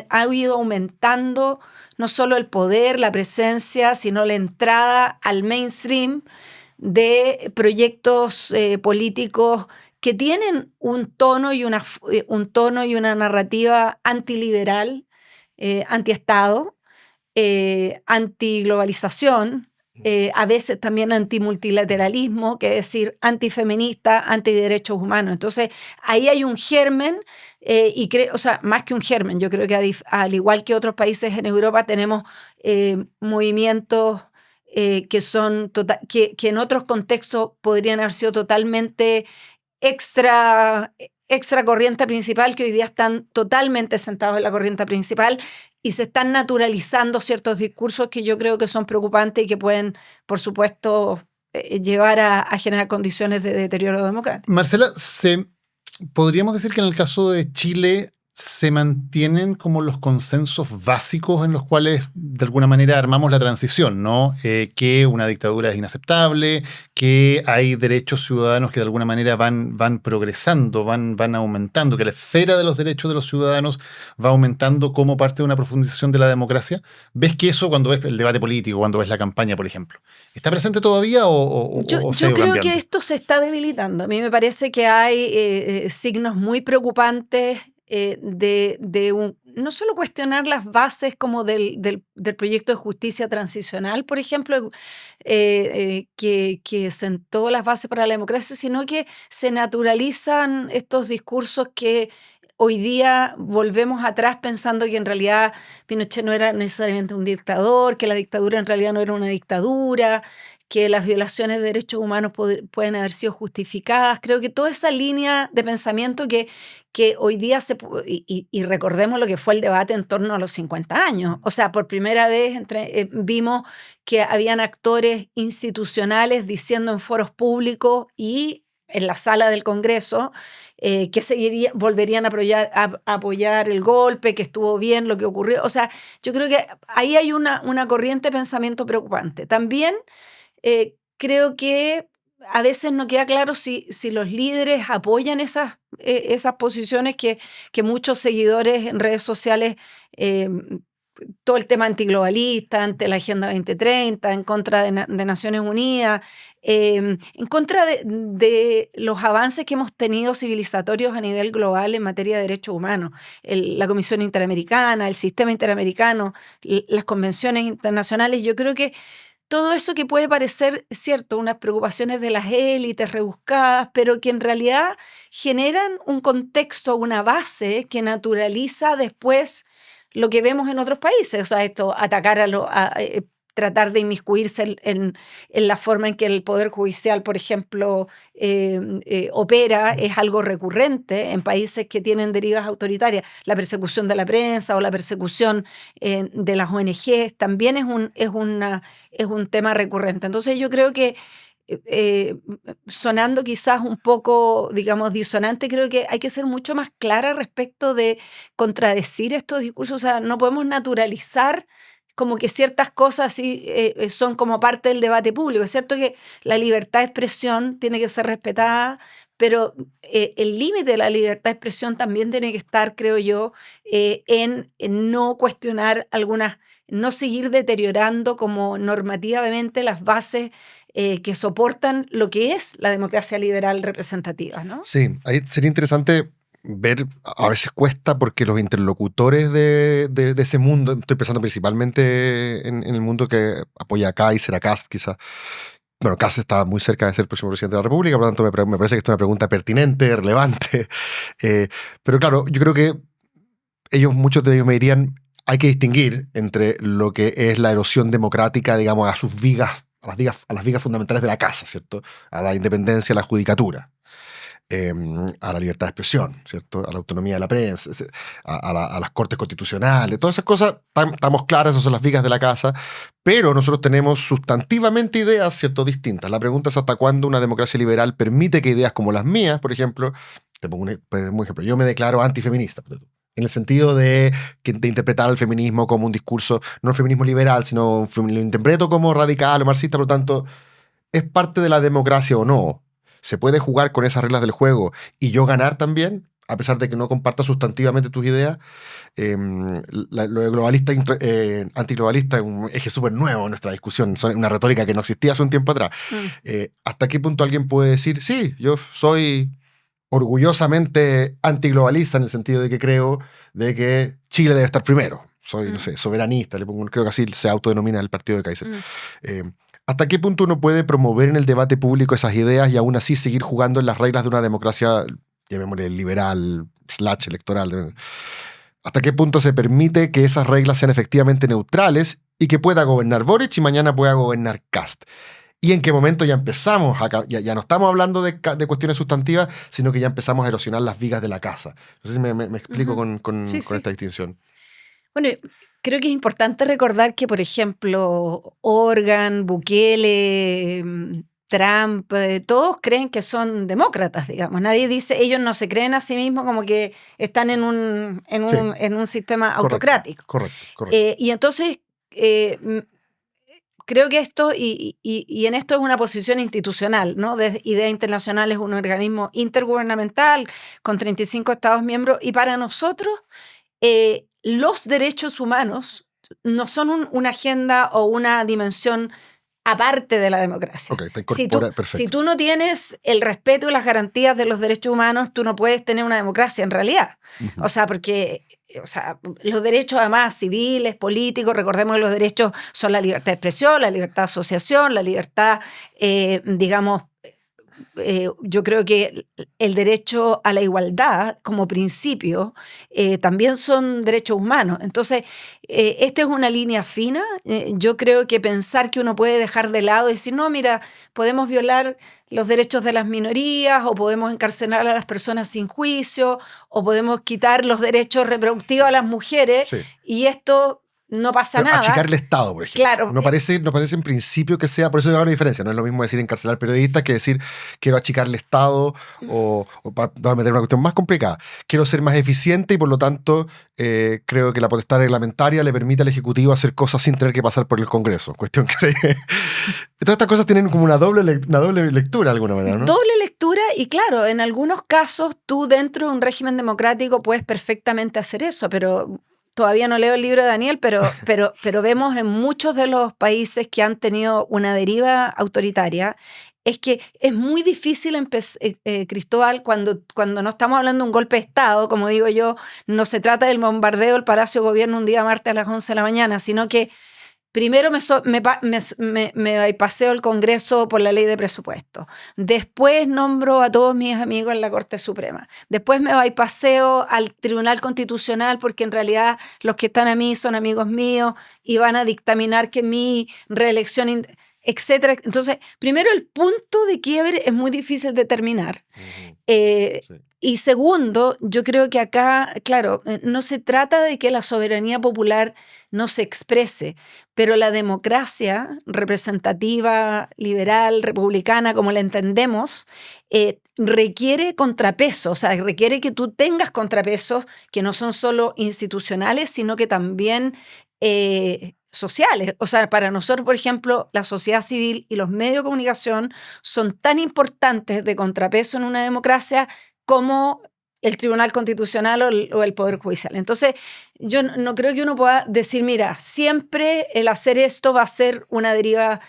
ha ido aumentando no solo el poder, la presencia, sino la entrada al mainstream de proyectos políticos que tienen un tono y una narrativa antiliberal, antiestado, antiglobalización, a veces también antimultilateralismo, que es decir, antifeminista, antiderechos humanos. Entonces, ahí hay un germen, o sea, más que un germen, yo creo que al igual que otros países en Europa tenemos movimientos que en otros contextos podrían haber sido totalmente extra corriente principal, que hoy día están totalmente sentados en la corriente principal y se están naturalizando ciertos discursos que yo creo que son preocupantes y que pueden, por supuesto, llevar a generar condiciones de deterioro democrático.
Marcela, podríamos decir que en el caso de Chile se mantienen como los consensos básicos en los cuales de alguna manera armamos la transición, ¿no? Que una dictadura es inaceptable, que hay derechos ciudadanos que de alguna manera van progresando, van aumentando, que la esfera de los derechos de los ciudadanos va aumentando como parte de una profundización de la democracia. ¿Ves que eso cuando ves el debate político, cuando ves la campaña, por ejemplo, está presente todavía o se ha
Yo
ido
creo
cambiando?
que esto se está debilitando. A mí me parece que hay signos muy preocupantes no solo cuestionar las bases como del proyecto de justicia transicional, por ejemplo, que sentó las bases para la democracia, sino que se naturalizan estos discursos que hoy día volvemos atrás pensando que en realidad Pinochet no era necesariamente un dictador, que la dictadura en realidad no era una dictadura, que las violaciones de derechos humanos pueden haber sido justificadas. Creo que toda esa línea de pensamiento que hoy día y recordemos lo que fue el debate en torno a los 50 años. O sea, por primera vez vimos que habían actores institucionales diciendo en foros públicos y en la sala del Congreso que volverían a apoyar el golpe, que estuvo bien lo que ocurrió. O sea, yo creo que ahí hay una corriente de pensamiento preocupante. También creo que a veces no queda claro si los líderes apoyan esas posiciones que muchos seguidores en redes sociales, todo el tema antiglobalista, ante la Agenda 2030, en contra de Naciones Unidas, en contra de los avances que hemos tenido civilizatorios a nivel global en materia de derechos humanos, la Comisión Interamericana, el sistema interamericano, las convenciones internacionales. Yo creo que todo eso que puede parecer, cierto, unas preocupaciones de las élites rebuscadas, pero que en realidad generan un contexto, una base que naturaliza después lo que vemos en otros países. O sea, esto, atacar tratar de inmiscuirse en la forma en que el Poder Judicial, por ejemplo, opera, es algo recurrente en países que tienen derivas autoritarias. La persecución de la prensa o la persecución de las ONGs también es un tema recurrente. Entonces yo creo que sonando quizás un poco, digamos, disonante, creo que hay que ser mucho más clara respecto de contradecir estos discursos. O sea, no podemos naturalizar como que ciertas cosas sí, son como parte del debate público. Es cierto que la libertad de expresión tiene que ser respetada, pero el límite de la libertad de expresión también tiene que estar, creo yo, en no cuestionar no seguir deteriorando como normativamente las bases que soportan lo que es la democracia liberal representativa, ¿no?
Sí, ahí sería interesante ver, a veces cuesta porque los interlocutores de ese mundo, estoy pensando principalmente en el mundo que apoya a Kaiser, a Kast quizás. Bueno, Kast está muy cerca de ser el próximo presidente de la República, por lo tanto me parece que esta es una pregunta pertinente, relevante. Pero claro, yo creo que muchos de ellos me dirían, hay que distinguir entre lo que es la erosión democrática, digamos, a sus vigas, a las vigas fundamentales de la casa, ¿cierto? A la independencia, a la judicatura. A la libertad de expresión, ¿cierto? A la autonomía de la prensa, a las cortes constitucionales, todas esas cosas estamos claras, esas son las vigas de la casa, pero nosotros tenemos sustantivamente ideas, ¿cierto?, distintas. La pregunta es hasta cuándo una democracia liberal permite que ideas como las mías, por ejemplo, te pongo un ejemplo, yo me declaro antifeminista, en el sentido de interpretar el feminismo como un discurso, no el feminismo liberal, sino lo interpreto como radical o marxista, por lo tanto, ¿es parte de la democracia o no? ¿Se puede jugar con esas reglas del juego y yo ganar también, a pesar de que no comparta sustantivamente tus ideas? Lo de globalista, antiglobalista es un eje súper nuevo en nuestra discusión, es una retórica que no existía hace un tiempo atrás. ¿Hasta qué punto alguien puede decir, sí, yo soy orgullosamente antiglobalista en el sentido de que creo de que Chile debe estar primero? Soy, no sé, soberanista, creo que así se autodenomina el partido de Kaiser. ¿Hasta qué punto uno puede promover en el debate público esas ideas y aún así seguir jugando en las reglas de una democracia, llamémosle liberal, / electoral? ¿Hasta qué punto se permite que esas reglas sean efectivamente neutrales y que pueda gobernar Boric y mañana pueda gobernar Kast? ¿Y en qué momento ya empezamos, ya no estamos hablando de cuestiones sustantivas, sino que ya empezamos a erosionar las vigas de la casa? No sé si me explico con esta distinción.
Bueno, creo que es importante recordar que, por ejemplo, Orban, Bukele, Trump, todos creen que son demócratas, digamos. Nadie dice, ellos no se creen a sí mismos como que están en un sistema autocrático.
Correcto.
Y entonces, creo que esto, y en esto es una posición institucional, ¿no? Idea Internacional es un organismo intergubernamental con 35 Estados miembros, y para nosotros los derechos humanos no son una agenda o una dimensión aparte de la democracia. Si tú no tienes el respeto y las garantías de los derechos humanos, tú no puedes tener una democracia en realidad.
Uh-huh.
O sea, porque los derechos además civiles, políticos, recordemos que los derechos son la libertad de expresión, la libertad de asociación, la libertad, yo creo que el derecho a la igualdad como principio también son derechos humanos. Entonces, esta es una línea fina. Yo creo que pensar que uno puede dejar de lado y decir, no, mira, podemos violar los derechos de las minorías, o podemos encarcelar a las personas sin juicio, o podemos quitar los derechos reproductivos a las mujeres, y esto no pasa nada.
Achicar el Estado, por ejemplo.
Claro.
No parece en principio que sea, por eso hay una diferencia. No es lo mismo decir encarcelar periodistas que decir quiero achicar el Estado o para meter una cuestión más complicada. Quiero ser más eficiente y por lo tanto creo que la potestad reglamentaria le permite al Ejecutivo hacer cosas sin tener que pasar por el Congreso. Cuestión que todas estas cosas tienen como una doble lectura de alguna manera, ¿no?
Doble lectura, y claro, en algunos casos tú dentro de un régimen democrático puedes perfectamente hacer eso, pero todavía no leo el libro de Daniel, pero vemos en muchos de los países que han tenido una deriva autoritaria, es que es muy difícil, Cristóbal, cuando no estamos hablando de un golpe de Estado, como digo yo, no se trata del bombardeo del Palacio de Gobierno un día martes a las 11 de la mañana, sino que primero me bypaseo el Congreso por la ley de presupuesto. Después nombro a todos mis amigos en la Corte Suprema. Después me bypaseo al Tribunal Constitucional porque en realidad los que están a mí son amigos míos y van a dictaminar que mi reelección, etcétera. Entonces, primero, el punto de quiebre es muy difícil de determinar. Uh-huh. Y segundo, yo creo que acá, claro, no se trata de que la soberanía popular no se exprese, pero la democracia representativa, liberal, republicana, como la entendemos, requiere contrapesos, o sea, requiere que tú tengas contrapesos que no son solo institucionales, sino que también sociales. O sea, para nosotros, por ejemplo, la sociedad civil y los medios de comunicación son tan importantes de contrapeso en una democracia como el Tribunal Constitucional o el Poder Judicial. Entonces, yo no creo que uno pueda decir, mira, siempre el hacer esto va a ser una deriva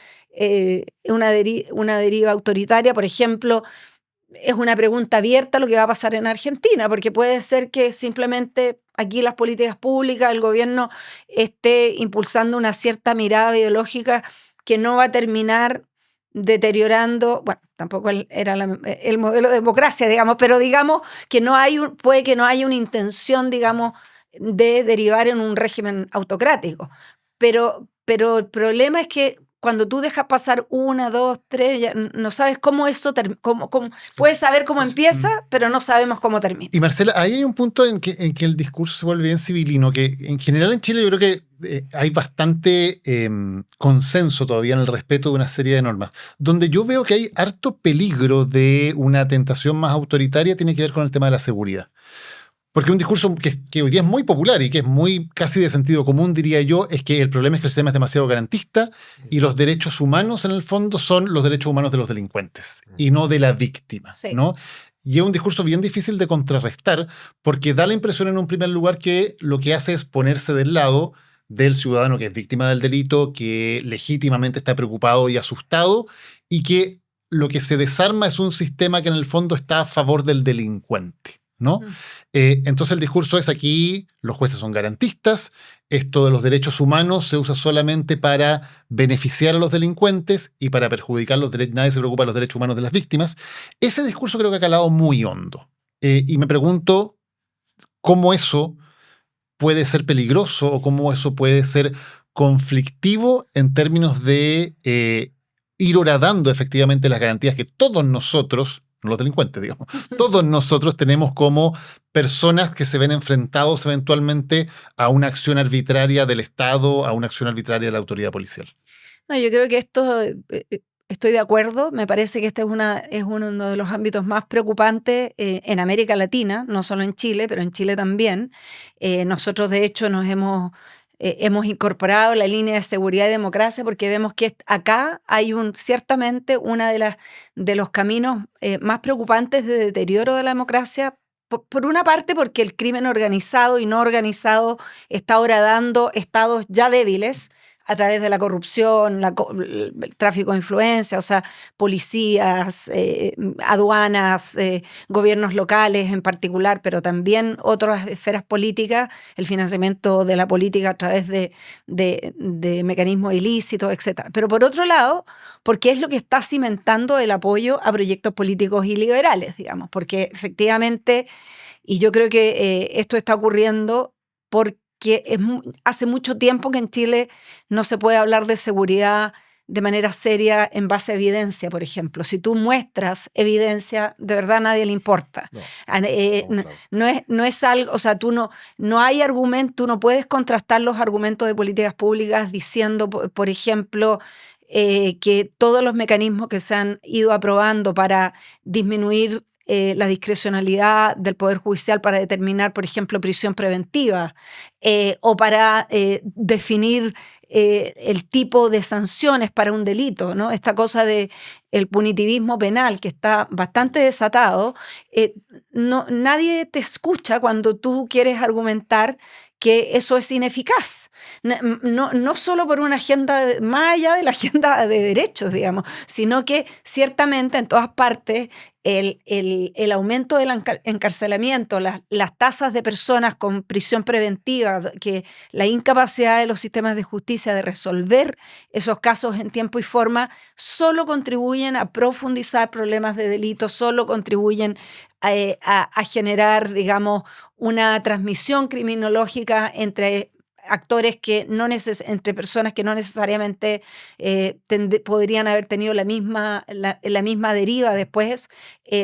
autoritaria. Por ejemplo, es una pregunta abierta lo que va a pasar en Argentina, porque puede ser que simplemente aquí las políticas públicas, el gobierno esté impulsando una cierta mirada ideológica que no va a terminar deteriorando, bueno, tampoco era el modelo de democracia, digamos, pero digamos que puede que no haya una intención, digamos, de derivar en un régimen autocrático. Pero el problema es que cuando tú dejas pasar 1, 2, 3, ya no sabes cómo eso puedes saber cómo empieza, pero no sabemos cómo termina.
Y Marcela, ahí hay un punto en que el discurso se vuelve bien civilino, que en general en Chile yo creo que hay bastante consenso todavía en el respeto de una serie de normas. Donde yo veo que hay harto peligro de una tentación más autoritaria tiene que ver con el tema de la seguridad. Porque un discurso que hoy día es muy popular y que es muy casi de sentido común, diría yo, es que el problema es que el sistema es demasiado garantista y los derechos humanos, en el fondo, son los derechos humanos de los delincuentes y no de la víctima,
sí,
¿no? Y es un discurso bien difícil de contrarrestar porque da la impresión, en un primer lugar, que lo que hace es ponerse del lado del ciudadano que es víctima del delito, que legítimamente está preocupado y asustado, y que lo que se desarma es un sistema que en el fondo está a favor del delincuente, ¿no? Entonces el discurso es: aquí los jueces son garantistas, esto de los derechos humanos se usa solamente para beneficiar a los delincuentes y para perjudicar los derechos, nadie se preocupa de los derechos humanos de las víctimas. Ese discurso creo que ha calado muy hondo. Y me pregunto cómo eso puede ser peligroso o cómo eso puede ser conflictivo en términos de ir horadando efectivamente las garantías que todos nosotros, no los delincuentes, digamos, todos nosotros tenemos como personas que se ven enfrentados eventualmente a una acción arbitraria del Estado, a una acción arbitraria de la autoridad policial.
No, yo creo que esto Estoy de acuerdo, me parece que este es uno de los ámbitos más preocupantes en América Latina, no solo en Chile, pero en Chile también. Nosotros, de hecho, nos hemos incorporado la línea de seguridad y democracia porque vemos que acá hay ciertamente uno de los caminos más preocupantes de deterioro de la democracia. Por una parte, porque el crimen organizado y no organizado está ahora dando estados ya débiles a través de la corrupción, el tráfico de influencia, o sea, policías, aduanas, gobiernos locales en particular, pero también otras esferas políticas, el financiamiento de la política a través de mecanismos ilícitos, etc. Pero por otro lado, porque es lo que está cimentando el apoyo a proyectos políticos y liberales, digamos, porque efectivamente, y yo creo que esto está ocurriendo porque hace mucho tiempo que en Chile no se puede hablar de seguridad de manera seria en base a evidencia, por ejemplo. Si tú muestras evidencia, de verdad a nadie le importa. No es algo, o sea, no hay argumento, tú no puedes contrastar los argumentos de políticas públicas diciendo, por ejemplo, que todos los mecanismos que se han ido aprobando para disminuir la discrecionalidad del Poder Judicial para determinar, por ejemplo, prisión preventiva o para definir el tipo de sanciones para un delito, ¿no? Esta cosa del punitivismo penal que está bastante desatado, nadie te escucha cuando tú quieres argumentar que eso es ineficaz. No solo por una agenda, más allá de la agenda de derechos, digamos, sino que ciertamente en todas partes el aumento del encarcelamiento, las tasas de personas con prisión preventiva, que la incapacidad de los sistemas de justicia de resolver esos casos en tiempo y forma, solo contribuyen a profundizar problemas de delito, solo contribuyen a generar, digamos, una transmisión criminológica entre actores entre personas que no necesariamente podrían haber tenido la misma deriva después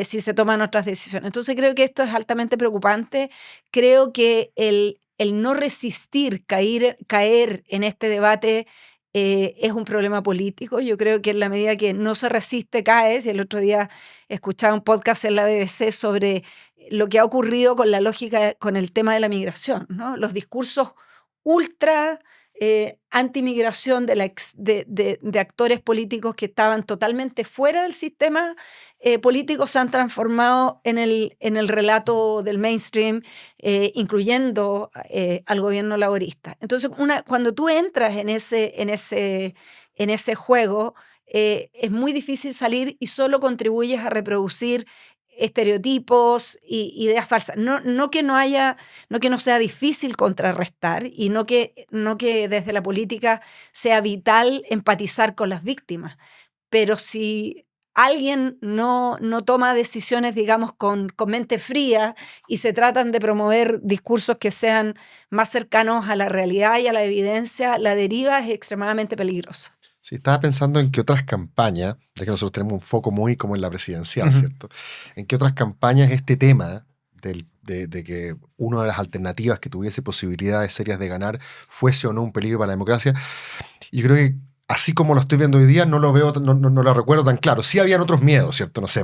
si se toman otras decisiones. Entonces creo que esto es altamente preocupante. Creo que el no resistir, caer en este debate es un problema político. Yo creo que en la medida que no se resiste, caes. Y el otro día escuchaba un podcast en la BBC sobre lo que ha ocurrido con la lógica, con el tema de la migración, ¿no? Los discursos ultra antimigración de actores políticos que estaban totalmente fuera del sistema político se han transformado en el relato del mainstream, incluyendo al gobierno laborista. Entonces, cuando tú entras en ese juego, es muy difícil salir y solo contribuyes a reproducir estereotipos y ideas falsas. No que no sea difícil contrarrestar y no que desde la política sea vital empatizar con las víctimas, pero si alguien no toma decisiones, digamos, con mente fría y se tratan de promover discursos que sean más cercanos a la realidad y a la evidencia, la deriva es extremadamente peligrosa.
Sí, estaba pensando en qué otras campañas, ya que nosotros tenemos un foco muy como en la presidencial, ¿cierto? En qué otras campañas este tema de que una de las alternativas que tuviese posibilidades serias de ganar fuese o no un peligro para la democracia. Yo creo que así como lo estoy viendo hoy día, no lo recuerdo tan claro. Sí habían otros miedos, ¿cierto? No sé,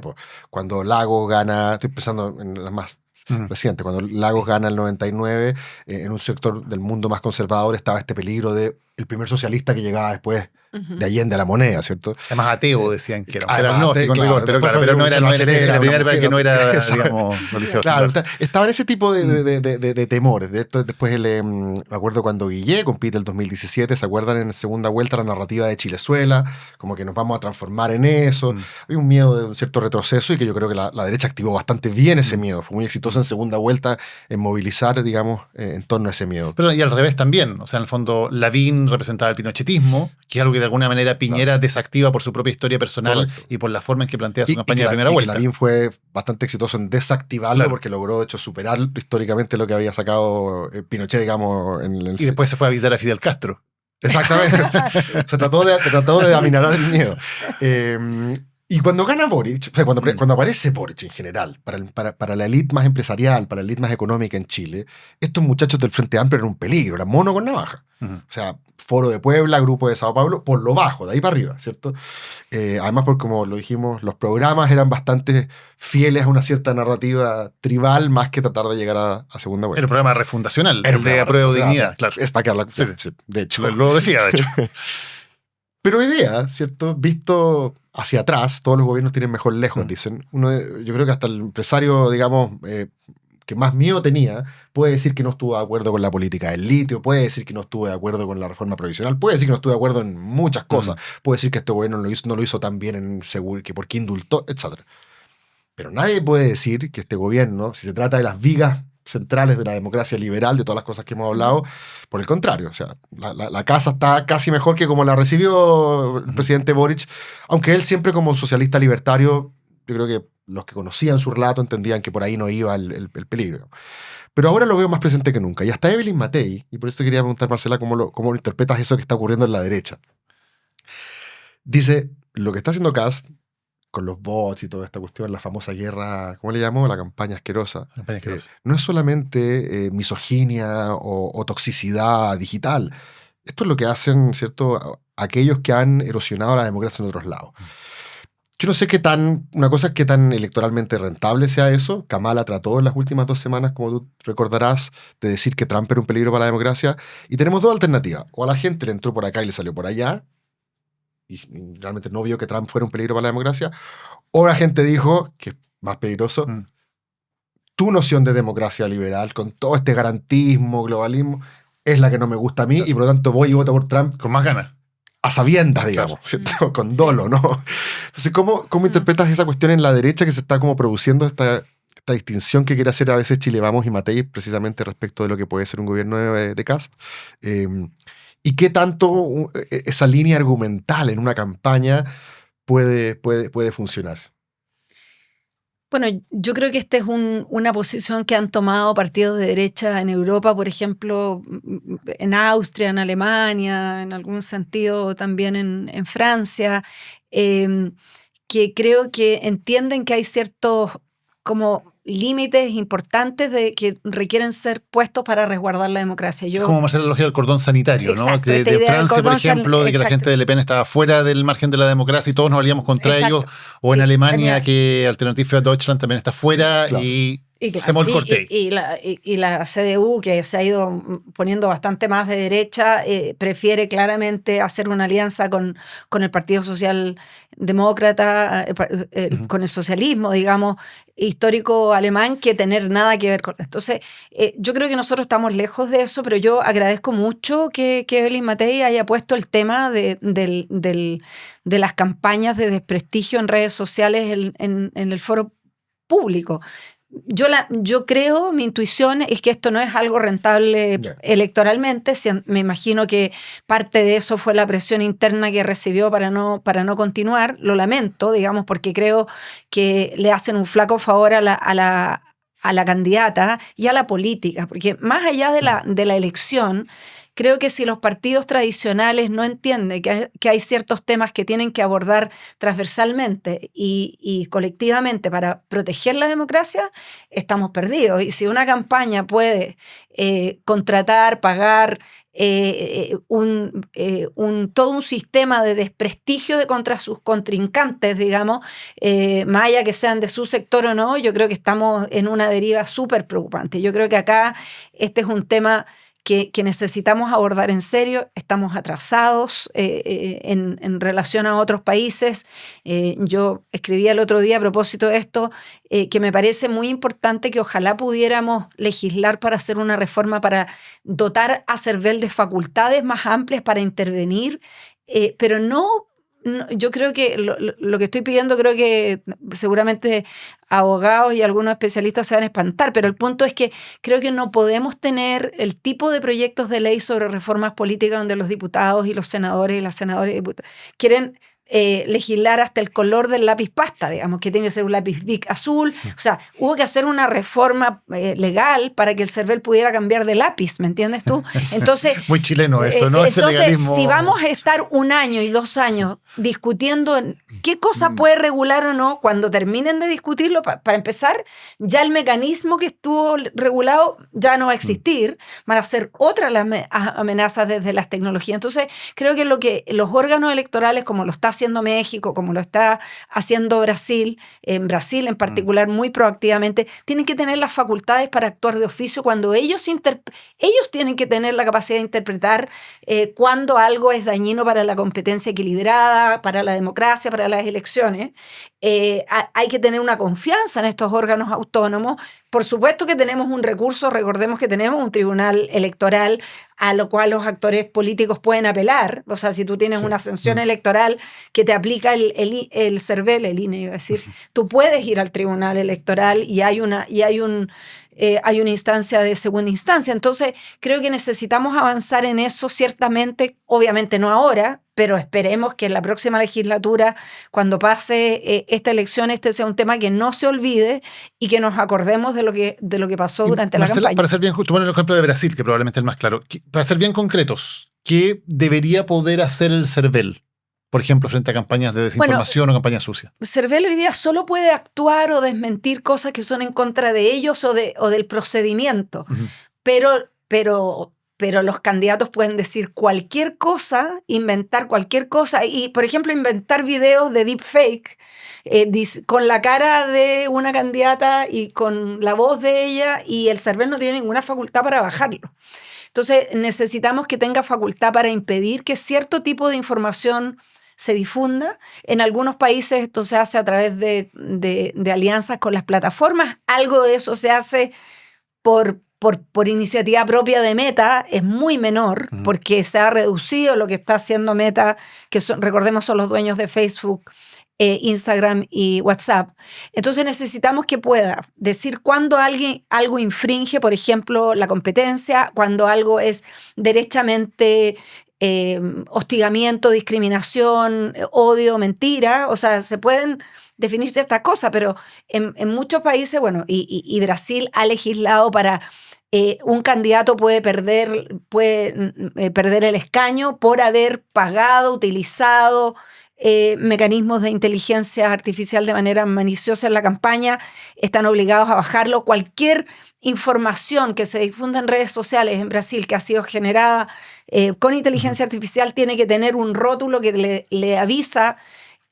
cuando Lagos gana, estoy pensando en las más recientes, cuando Lagos gana el 99, en un sector del mundo más conservador estaba este peligro de el primer socialista que llegaba después de Allende a la moneda, ¿cierto?
Además ateo decían que era.
Era
agnóstico,
claro,
pero no era la primera vez que no era,
exacto,
digamos, religioso.
Claro, estaba en ese tipo de temores. Después, me acuerdo cuando Guillé compite el 2017, ¿se acuerdan? En segunda vuelta la narrativa de Chilezuela, como que nos vamos a transformar en eso. Hay un miedo de un cierto retroceso y que yo creo que la derecha activó bastante bien ese miedo. Fue muy exitosa en segunda vuelta en movilizar, digamos, en torno a ese miedo.
Pero, y al revés también. O sea, en el fondo, Lavín representaba el pinochetismo, que es algo que de alguna manera Piñera desactiva por su propia historia personal. Correcto. Y por la forma en que plantea su campaña de primera vuelta.
Lavín fue bastante exitoso en desactivarlo porque logró, de hecho, superar históricamente lo que había sacado Pinochet, digamos, en el...
Y después se fue a visitar a Fidel Castro.
Exactamente. Se trató de aminorar el miedo. Y cuando gana Boric, o sea, cuando aparece Boric en general, para la élite más empresarial, para la élite más económica en Chile, estos muchachos del Frente Amplio eran un peligro, eran mono con navaja. O sea, Foro de Puebla, Grupo de Sao Paulo, por lo bajo, de ahí para arriba, ¿cierto? Además, porque como lo dijimos, los programas eran bastante fieles a una cierta narrativa tribal, más que tratar de llegar a segunda vuelta.
Era un programa refundacional,
Era
el
un
de
programa
Apruebo
refundacional,
Dignidad, claro.
Es para que hablar,
Sí,
sí, de hecho.
Lo decía, de hecho.
Pero hoy día, ¿cierto? Visto hacia atrás, todos los gobiernos tienen mejor lejos,
Mm.
dicen. Yo creo que hasta el empresario, digamos, que más miedo tenía, puede decir que no estuvo de acuerdo con la política del litio, puede decir que no estuvo de acuerdo con la reforma provisional, puede decir que no estuvo de acuerdo en muchas cosas, puede decir que este gobierno no lo hizo tan bien en seguro, que por qué indultó, etc. Pero nadie puede decir que este gobierno, si se trata de las vigas centrales de la democracia liberal, de todas las cosas que hemos hablado, por el contrario, o sea, la casa está casi mejor que como la recibió el presidente Boric, aunque él siempre como socialista libertario, yo creo que los que conocían su relato entendían que por ahí no iba el peligro. Pero ahora lo veo más presente que nunca. Y hasta Evelyn Matei, y por eso te quería preguntar, Marcela, cómo interpretas eso que está ocurriendo en la derecha. Dice, lo que está haciendo Kast, con los bots y toda esta cuestión, la famosa guerra, ¿cómo le llamó? La campaña asquerosa. No es solamente misoginia o toxicidad digital. Esto es lo que hacen, ¿cierto?, aquellos que han erosionado la democracia en otros lados. Yo no sé una cosa es qué tan electoralmente rentable sea eso. Kamala trató en las últimas 2 semanas, como tú recordarás, de decir que Trump era un peligro para la democracia. Y tenemos 2 alternativas. O a la gente le entró por acá y le salió por allá, y realmente no vio que Trump fuera un peligro para la democracia, o la gente dijo, que es más peligroso, tu noción de democracia liberal, con todo este garantismo, globalismo, es la que no me gusta a mí, y por lo tanto voy y voto por Trump
Con más ganas.
a sabiendas, digamos, ¿cierto? Con dolo, ¿no? Entonces, ¿cómo interpretas esa cuestión en la derecha que se está como produciendo esta distinción que quiere hacer a veces Chile Vamos y Matei precisamente respecto de lo que puede ser un gobierno de Kast? ¿Y qué tanto esa línea argumental en una campaña puede funcionar?
Bueno, yo creo que esta es una posición que han tomado partidos de derecha en Europa, por ejemplo, en Austria, en Alemania, en algún sentido también en Francia, que creo que entienden que hay ciertos como límites importantes que requieren ser puestos para resguardar la democracia.
Es como más la lógica del cordón sanitario,
exacto,
¿no?
esta
De
idea del
Francia, por
cordón
ejemplo, de que la
exacto.
gente de Le Pen estaba fuera del margen de la democracia y todos nos aliamos contra
Exacto.
ellos. O en Alemania,
Genial.
que Alternative für Deutschland también está fuera.
Claro.
Y, claro,
hacemos el corte.
y la CDU, que se ha ido poniendo bastante más de derecha, prefiere claramente hacer una alianza con el Partido Socialdemócrata, con el socialismo, digamos, histórico alemán, que tener nada que ver con... Entonces, yo creo que nosotros estamos lejos de eso, pero yo agradezco mucho que Evelyn Matei haya puesto el tema de las campañas de desprestigio en redes sociales en el foro público. Yo creo, mi intuición es que esto no es algo rentable electoralmente. Me imagino que parte de eso fue la presión interna que recibió para no continuar. Lo lamento, digamos, porque creo que le hacen un flaco favor a la candidata y a la política, porque más allá de la elección, creo que si los partidos tradicionales no entienden que hay ciertos temas que tienen que abordar transversalmente y colectivamente para proteger la democracia, estamos perdidos. Y si una campaña puede contratar, pagar todo un sistema de desprestigio contra sus contrincantes, digamos, más allá que sean de su sector o no, yo creo que estamos en una deriva súper preocupante. Yo creo que acá este es un tema que necesitamos abordar en serio. Estamos atrasados en relación a otros países. Yo escribí el otro día a propósito de esto, que me parece muy importante que ojalá pudiéramos legislar para hacer una reforma para dotar a CERVEL de facultades más amplias para intervenir, pero no, yo creo que lo que estoy pidiendo, creo que seguramente abogados y algunos especialistas se van a espantar, pero el punto es que creo que no podemos tener el tipo de proyectos de ley sobre reformas políticas donde los diputados y los senadores y las senadoras quieren legislar hasta el color del lápiz pasta, digamos, que tiene que ser un lápiz Bic azul. O sea, hubo que hacer una reforma legal para que el CERVEL pudiera cambiar de lápiz, ¿me entiendes tú? Entonces,
muy chileno eso, ¿no? Ese
entonces,
legalismo...
si vamos a estar 1 año y 2 años discutiendo qué cosa puede regular o no, cuando terminen de discutirlo, para empezar, ya el mecanismo que estuvo regulado ya no va a existir, van a ser otras las amenazas desde las tecnologías. Entonces, creo que lo que los órganos electorales, como lo está haciendo México, como lo está haciendo Brasil, en Brasil en particular, muy proactivamente, tienen que tener las facultades para actuar de oficio cuando ellos tienen que tener la capacidad de interpretar cuando algo es dañino para la competencia equilibrada, para la democracia, para las elecciones. Hay que tener una confianza en estos órganos autónomos. Por supuesto que tenemos un recurso, recordemos que tenemos un tribunal electoral a lo cual los actores políticos pueden apelar. O sea, si tú tienes una sanción electoral que te aplica el CERVEL, el INE, iba a decir, tú puedes ir al tribunal electoral y hay una instancia de segunda instancia. Entonces, creo que necesitamos avanzar en eso, ciertamente, obviamente no ahora, pero esperemos que en la próxima legislatura, cuando pase esta elección, este sea un tema que no se olvide y que nos acordemos de lo que pasó durante la campaña.
Para ser bien justo, poner el ejemplo de Brasil, que probablemente es el más claro. Para ser bien concretos, ¿qué debería poder hacer el CERVEL? Por ejemplo, frente a campañas de desinformación o campañas sucias.
CERVEL hoy día solo puede actuar o desmentir cosas que son en contra de ellos o del procedimiento. Pero los candidatos pueden decir cualquier cosa, inventar cualquier cosa. Y, por ejemplo, inventar videos de deepfake con la cara de una candidata y con la voz de ella, y el CERVEL no tiene ninguna facultad para bajarlo. Entonces, necesitamos que tenga facultad para impedir que cierto tipo de información se difunda. En algunos países esto se hace a través de alianzas con las plataformas. Algo de eso se hace por iniciativa propia de Meta, es muy menor, porque se ha reducido lo que está haciendo Meta, que recordemos son los dueños de Facebook, Instagram y WhatsApp. Entonces necesitamos que pueda decir cuando algo infringe, por ejemplo, la competencia, cuando algo es derechamente hostigamiento, discriminación, odio, mentira. O sea, se pueden definir ciertas cosas, pero en muchos países, bueno, y Brasil ha legislado para un candidato puede perder el escaño por haber pagado, utilizado mecanismos de inteligencia artificial de manera maliciosa en la campaña. Están obligados a bajarlo. Cualquier información que se difunda en redes sociales en Brasil que ha sido generada con inteligencia artificial tiene que tener un rótulo que le avisa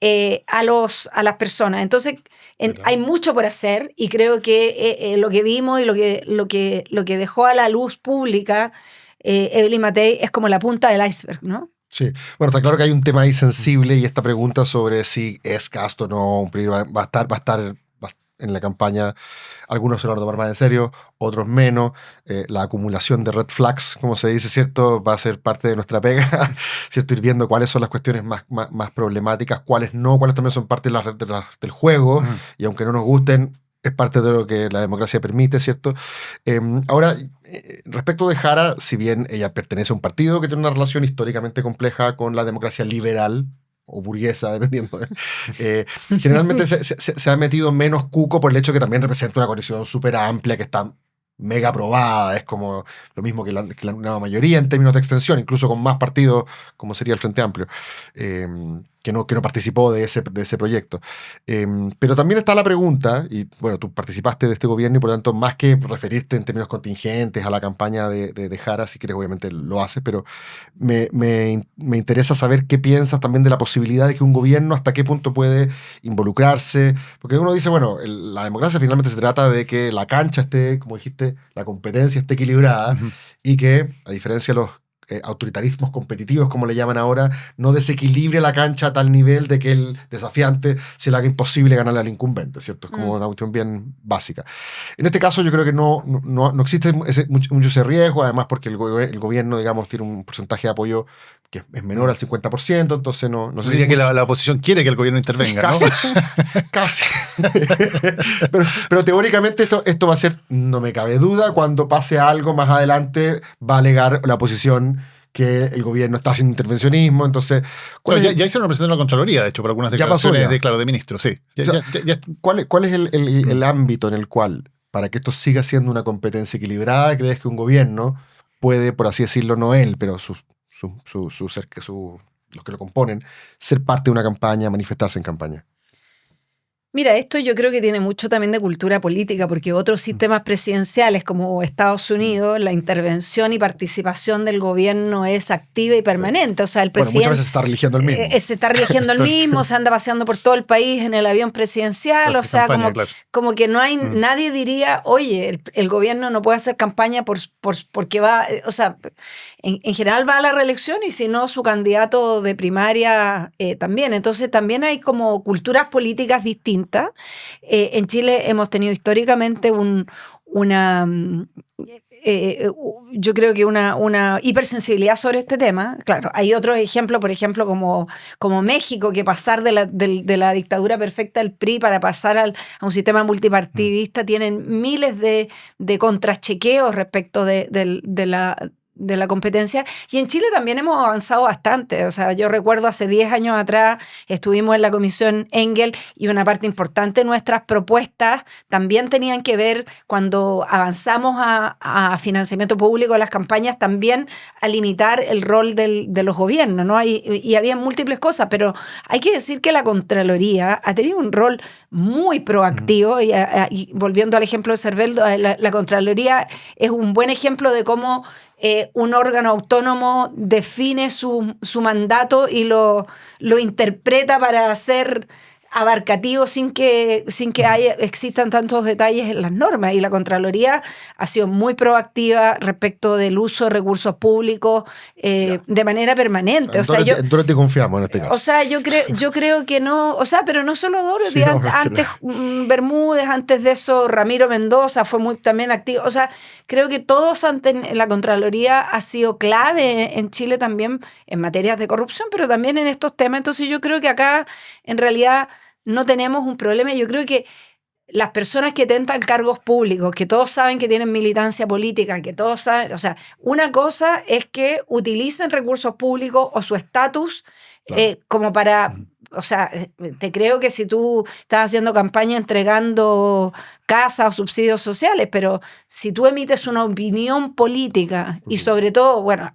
a las personas. Entonces, hay mucho por hacer, y creo que lo que vimos y lo que dejó a la luz pública Evelyn Matei es como la punta del iceberg, ¿no?
Sí, bueno, está claro que hay un tema ahí sensible, y esta pregunta sobre si es Cast o no un peligro va a estar en la campaña. Algunos se lo van a tomar más en serio, otros menos. La acumulación de red flags, como se dice, ¿cierto?, va a ser parte de nuestra pega, ¿cierto?, ir viendo cuáles son las cuestiones más problemáticas, cuáles no, cuáles también son parte del juego, y aunque no nos gusten, es parte de lo que la democracia permite, ¿cierto? Ahora, respecto de Jara, si bien ella pertenece a un partido que tiene una relación históricamente compleja con la democracia liberal, o burguesa, dependiendo, generalmente se ha metido menos cuco por el hecho que también representa una coalición súper amplia que está mega aprobada. Es como lo mismo que la nueva mayoría en términos de extensión, incluso con más partidos, como sería el Frente Amplio, que no participó de ese proyecto. Pero también está la pregunta, y bueno, tú participaste de este gobierno y por lo tanto, más que referirte en términos contingentes a la campaña de Jara, si quieres obviamente lo haces, pero me interesa saber qué piensas también de la posibilidad de que un gobierno hasta qué punto puede involucrarse, porque uno dice, bueno, la democracia finalmente se trata de que la cancha esté, como dijiste, la competencia esté equilibrada, y que, a diferencia de los autoritarismos competitivos, como le llaman ahora, no desequilibre la cancha a tal nivel de que el desafiante se le haga imposible ganarle al incumbente, ¿cierto? Es como una cuestión bien básica. En este caso yo creo que no existe mucho ese riesgo, además porque el gobierno, digamos, tiene un porcentaje de apoyo que es menor al 50%, entonces no sé.
Diría que la oposición quiere que el gobierno intervenga,
casi,
¿no?
Casi. pero teóricamente esto va a ser, no me cabe duda, cuando pase algo más adelante, va a alegar la oposición que el gobierno está haciendo intervencionismo. Entonces,
ya hicieron una presentación en la Contraloría, de hecho, por algunas declaraciones de ministros, sí.
¿Cuál es el ámbito en el cual, para que esto siga siendo una competencia equilibrada, crees que un gobierno puede, por así decirlo, no él, pero los que lo componen, ser parte de una campaña, manifestarse en campaña?
Mira, esto yo creo que tiene mucho también de cultura política, porque otros sistemas presidenciales como Estados Unidos, la intervención y participación del gobierno es activa y permanente. O sea, el presidente...
Bueno, muchas veces se está religiendo el mismo.
Se está religiendo el mismo, se anda paseando por todo el país en el avión presidencial. O sea,
campaña,
como que no hay... Nadie diría, oye, el gobierno no puede hacer campaña porque va... O sea, en general va a la reelección y si no, su candidato de primaria también. Entonces también hay como culturas políticas distintas. En Chile hemos tenido históricamente yo creo que una hipersensibilidad sobre este tema. Claro, hay otros ejemplos, por ejemplo, como México, que pasar de la dictadura perfecta del PRI para pasar a un sistema multipartidista tienen miles de contrachequeos respecto de la competencia. Y en Chile también hemos avanzado bastante. O sea, yo recuerdo hace 10 años atrás estuvimos en la Comisión Engel y una parte importante de nuestras propuestas también tenían que ver, cuando avanzamos a financiamiento público de las campañas, también a limitar el rol de los gobiernos, ¿no? Y había múltiples cosas, pero hay que decir que la Contraloría ha tenido un rol muy proactivo y volviendo al ejemplo de Cervel, la Contraloría es un buen ejemplo de cómo un órgano autónomo define su mandato y lo interpreta para ser abarcativo sin que existan tantos detalles en las normas. Y la Contraloría ha sido muy proactiva respecto del uso de recursos públicos de manera permanente.
Dorothy confiamos en este caso.
O sea, yo creo que no, o sea, pero no solo Dorothy, sí, antes Bermúdez, antes de eso Ramiro Mendoza fue muy también activo. O sea, creo que todos antes la Contraloría ha sido clave en Chile también en materias de corrupción, pero también en estos temas. Entonces yo creo que acá en realidad no tenemos un problema. Yo creo que las personas que tentan cargos públicos, que todos saben que tienen militancia política, que todos saben, o sea, una cosa es que utilicen recursos públicos o su estatus como para... O sea, te creo que si tú estás haciendo campaña entregando casas o subsidios sociales, pero si tú emites una opinión política y sobre todo, bueno,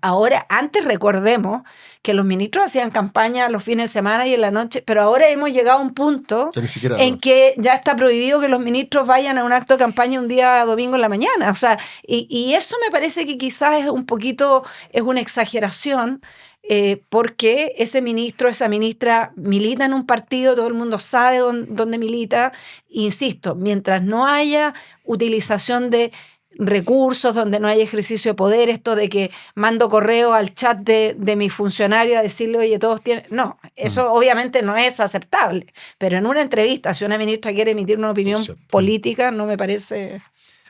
antes recordemos que los ministros hacían campaña los fines de semana y en la noche, pero ahora hemos llegado a un punto en que ya está prohibido que los ministros vayan a un acto de campaña un día domingo en la mañana. O sea, y eso me parece que quizás es una exageración. Porque ese ministro, esa ministra milita en un partido, todo el mundo sabe dónde milita. Insisto, mientras no haya utilización de recursos, donde no haya ejercicio de poder, esto de que mando correo al chat de mi funcionario a decirle, oye, todos tienen... No, eso obviamente no es aceptable, pero en una entrevista, si una ministra quiere emitir una opinión política, no me parece...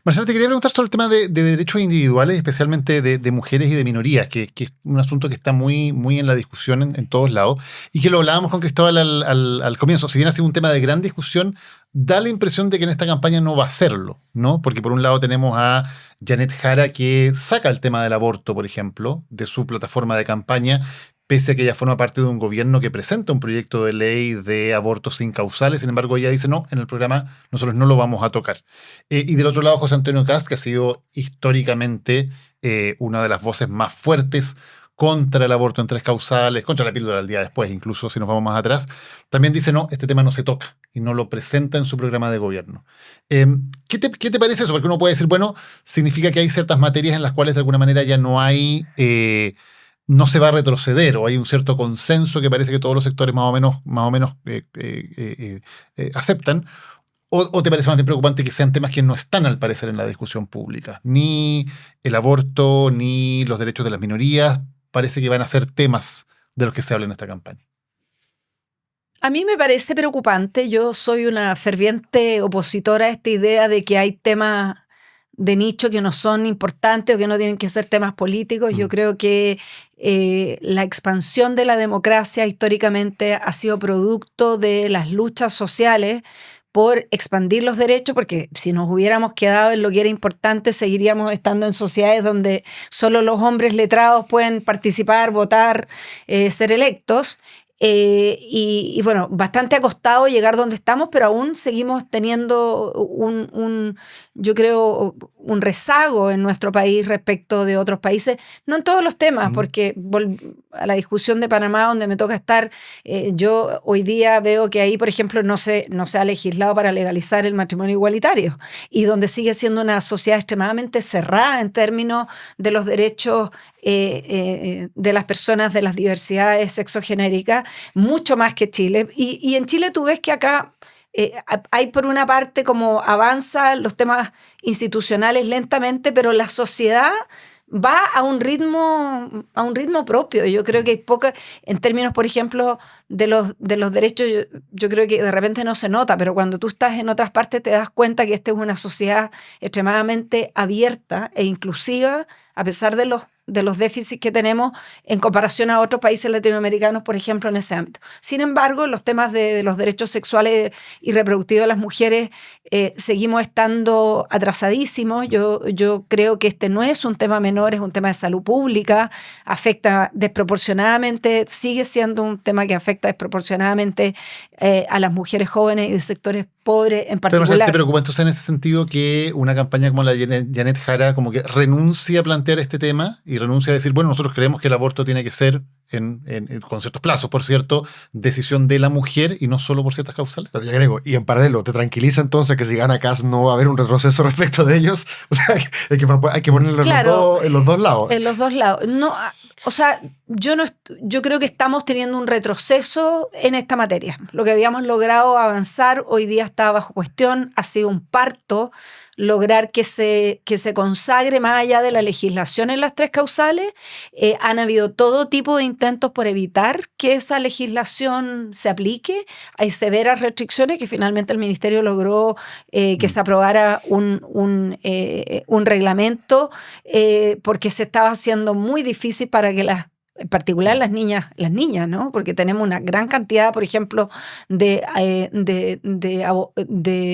Marcela, te quería preguntar sobre el tema de derechos individuales, especialmente de mujeres y de minorías, que es un asunto que está muy, muy en la discusión en todos lados, y que lo hablábamos con Cristóbal al comienzo. Si bien ha sido un tema de gran discusión, da la impresión de que en esta campaña no va a serlo, ¿no? Porque por un lado tenemos a Janet Jara, que saca el tema del aborto, por ejemplo, de su plataforma de campaña, pese a que ella forma parte de un gobierno que presenta un proyecto de ley de abortos sin causales. Sin embargo, ella dice, no, en el programa nosotros no lo vamos a tocar. Y del otro lado, José Antonio Kast, que ha sido históricamente una de las voces más fuertes contra el aborto en 3 causales, contra la píldora al día después, incluso si nos vamos más atrás, también dice, no, este tema no se toca y no lo presenta en su programa de gobierno. ¿Qué te parece eso? Porque uno puede decir, bueno, significa que hay ciertas materias en las cuales de alguna manera ya no hay... no se va a retroceder, o hay un cierto consenso que parece que todos los sectores más o menos aceptan, o te parece más bien preocupante que sean temas que no están al parecer en la discusión pública. Ni el aborto, ni los derechos de las minorías, parece que van a ser temas de los que se habla en esta campaña.
A mí me parece preocupante. Yo soy una ferviente opositora a esta idea de que hay temas de nicho que no son importantes o que no tienen que ser temas políticos. Yo creo que la expansión de la democracia históricamente ha sido producto de las luchas sociales por expandir los derechos, porque si nos hubiéramos quedado en lo que era importante, seguiríamos estando en sociedades donde solo los hombres letrados pueden participar, votar, ser electos. Y bueno, bastante ha costado llegar donde estamos, pero aún seguimos teniendo yo creo, un rezago en nuestro país respecto de otros países, no en todos los temas, porque a la discusión de Panamá, donde me toca estar, yo hoy día veo que ahí, por ejemplo, no se ha legislado para legalizar el matrimonio igualitario, y donde sigue siendo una sociedad extremadamente cerrada en términos de los derechos de las personas de las diversidades sexogenéricas, mucho más que Chile. Y en Chile tú ves que acá hay por una parte como avanza los temas institucionales lentamente, pero la sociedad va a un ritmo propio. Yo creo que hay poca, en términos, por ejemplo, de los derechos, yo creo que de repente no se nota, pero cuando tú estás en otras partes te das cuenta que esta es una sociedad extremadamente abierta e inclusiva, a pesar de los déficits que tenemos en comparación a otros países latinoamericanos, por ejemplo, en ese ámbito. Sin embargo, los temas de los derechos sexuales y reproductivos de las mujeres seguimos estando atrasadísimos. Yo creo que este no es un tema menor, es un tema de salud pública, afecta desproporcionadamente, sigue siendo un tema que afecta desproporcionadamente a las mujeres jóvenes y de sectores pobres en particular.
Pero, ¿te preocupa entonces en ese sentido que una campaña como la de Janet Jara como que renuncia a plantear este tema y renuncia a decir, bueno, nosotros creemos que el aborto tiene que ser con ciertos plazos, por cierto, decisión de la mujer y no solo por ciertas causales?
Y agrego, y en paralelo, ¿te tranquiliza entonces que si gana Kast no va a haber un retroceso respecto de ellos? O sea, hay que ponerlo
claro,
en los dos lados.
En los dos lados. No, o sea, yo creo que estamos teniendo un retroceso en esta materia. Lo que habíamos logrado avanzar hoy día está bajo cuestión, ha sido un parto lograr que se consagre más allá de la legislación en las tres causales. Han habido todo tipo de intentos por evitar que esa legislación se aplique. Hay severas restricciones que finalmente el Ministerio logró que se aprobara un reglamento porque se estaba haciendo muy difícil para que en particular las niñas, ¿no? Porque tenemos una gran cantidad, por ejemplo, de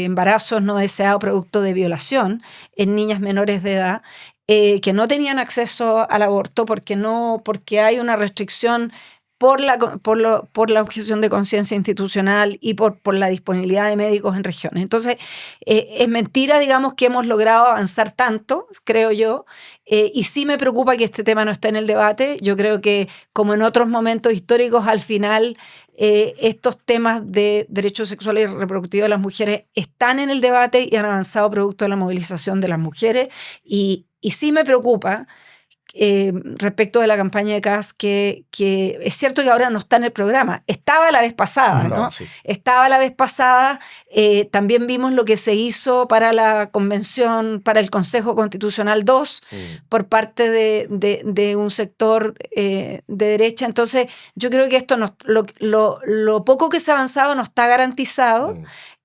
embarazos no deseados producto de violación en niñas menores de edad que no tenían acceso al aborto porque hay una restricción por la objeción de conciencia institucional y por la disponibilidad de médicos en regiones. Entonces, es mentira, digamos, que hemos logrado avanzar tanto, creo yo, y sí me preocupa que este tema no esté en el debate. Yo creo que, como en otros momentos históricos, al final estos temas de derechos sexuales y reproductivos de las mujeres están en el debate y han avanzado producto de la movilización de las mujeres, y sí me preocupa respecto de la campaña de Kast, que es cierto que ahora no está en el programa. Estaba la vez pasada, ¿no? Sí. Estaba la vez pasada. También vimos lo que se hizo para la convención, para el Consejo Constitucional 2, por parte de un sector de derecha. Entonces, yo creo que esto lo poco que se ha avanzado no está garantizado.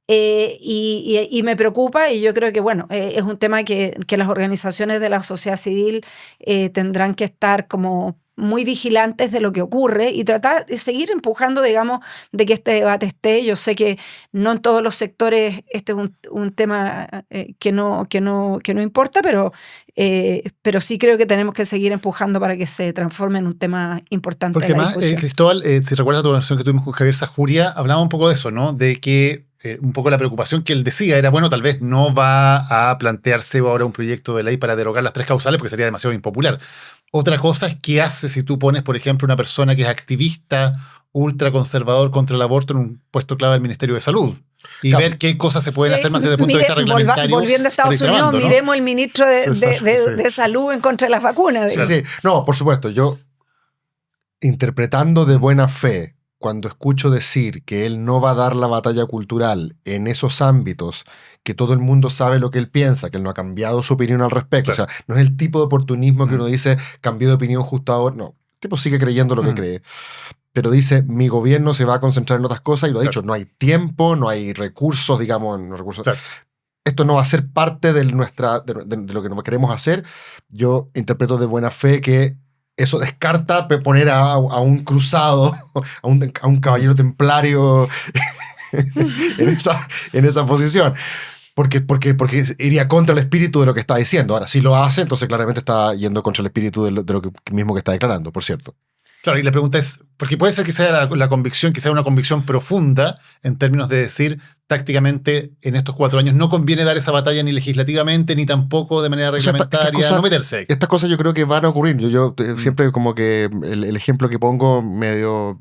Y me preocupa, y yo creo que bueno, es un tema que las organizaciones de la sociedad civil tendrán que estar como muy vigilantes de lo que ocurre y tratar de seguir empujando, digamos, de que este debate esté. Yo sé que no en todos los sectores este es un tema que no importa, pero sí creo que tenemos que seguir empujando para que se transforme en un tema importante.
Porque
de la
además, Cristóbal, si recuerdas la conversación que tuvimos con Javier Sajuria, hablaba un poco de eso, ¿no? De que un poco la preocupación que él decía era, bueno, tal vez no va a plantearse ahora un proyecto de ley para derogar las tres causales porque sería demasiado impopular. Otra cosa es qué hace si tú pones, por ejemplo, una persona que es activista ultraconservador contra el aborto en un puesto clave del Ministerio de Salud. Y claro, ver qué cosas se pueden hacer más desde el punto de vista reglamentario.
Volviendo a Estados Unidos, ¿no? Miremos el ministro de Salud en contra de las vacunas.
Sí. No, por supuesto. Yo, interpretando de buena fe, cuando escucho decir que él no va a dar la batalla cultural en esos ámbitos, que todo el mundo sabe lo que él piensa, que él no ha cambiado su opinión al respecto. Claro. O sea, no es el tipo de oportunismo que uno dice, cambió de opinión justo ahora. No, el tipo sigue creyendo lo que cree. Pero dice, mi gobierno se va a concentrar en otras cosas, y lo ha dicho, no hay tiempo, no hay recursos, digamos, Claro. Esto no va a ser parte de lo que queremos hacer. Yo interpreto de buena fe que eso descarta poner a un cruzado, a un caballero templario en esa posición. Porque iría contra el espíritu de lo que está diciendo. Ahora, si lo hace, entonces claramente está yendo contra el espíritu de lo mismo que está declarando, por cierto.
Claro, y la pregunta es, porque puede ser que sea la convicción, que sea una convicción profunda en términos de decir, tácticamente, en estos 4 años no conviene dar esa batalla ni legislativamente, ni tampoco de manera reglamentaria, no meterse ahí.
Estas cosas yo creo que van a ocurrir. Yo siempre como que el ejemplo que pongo medio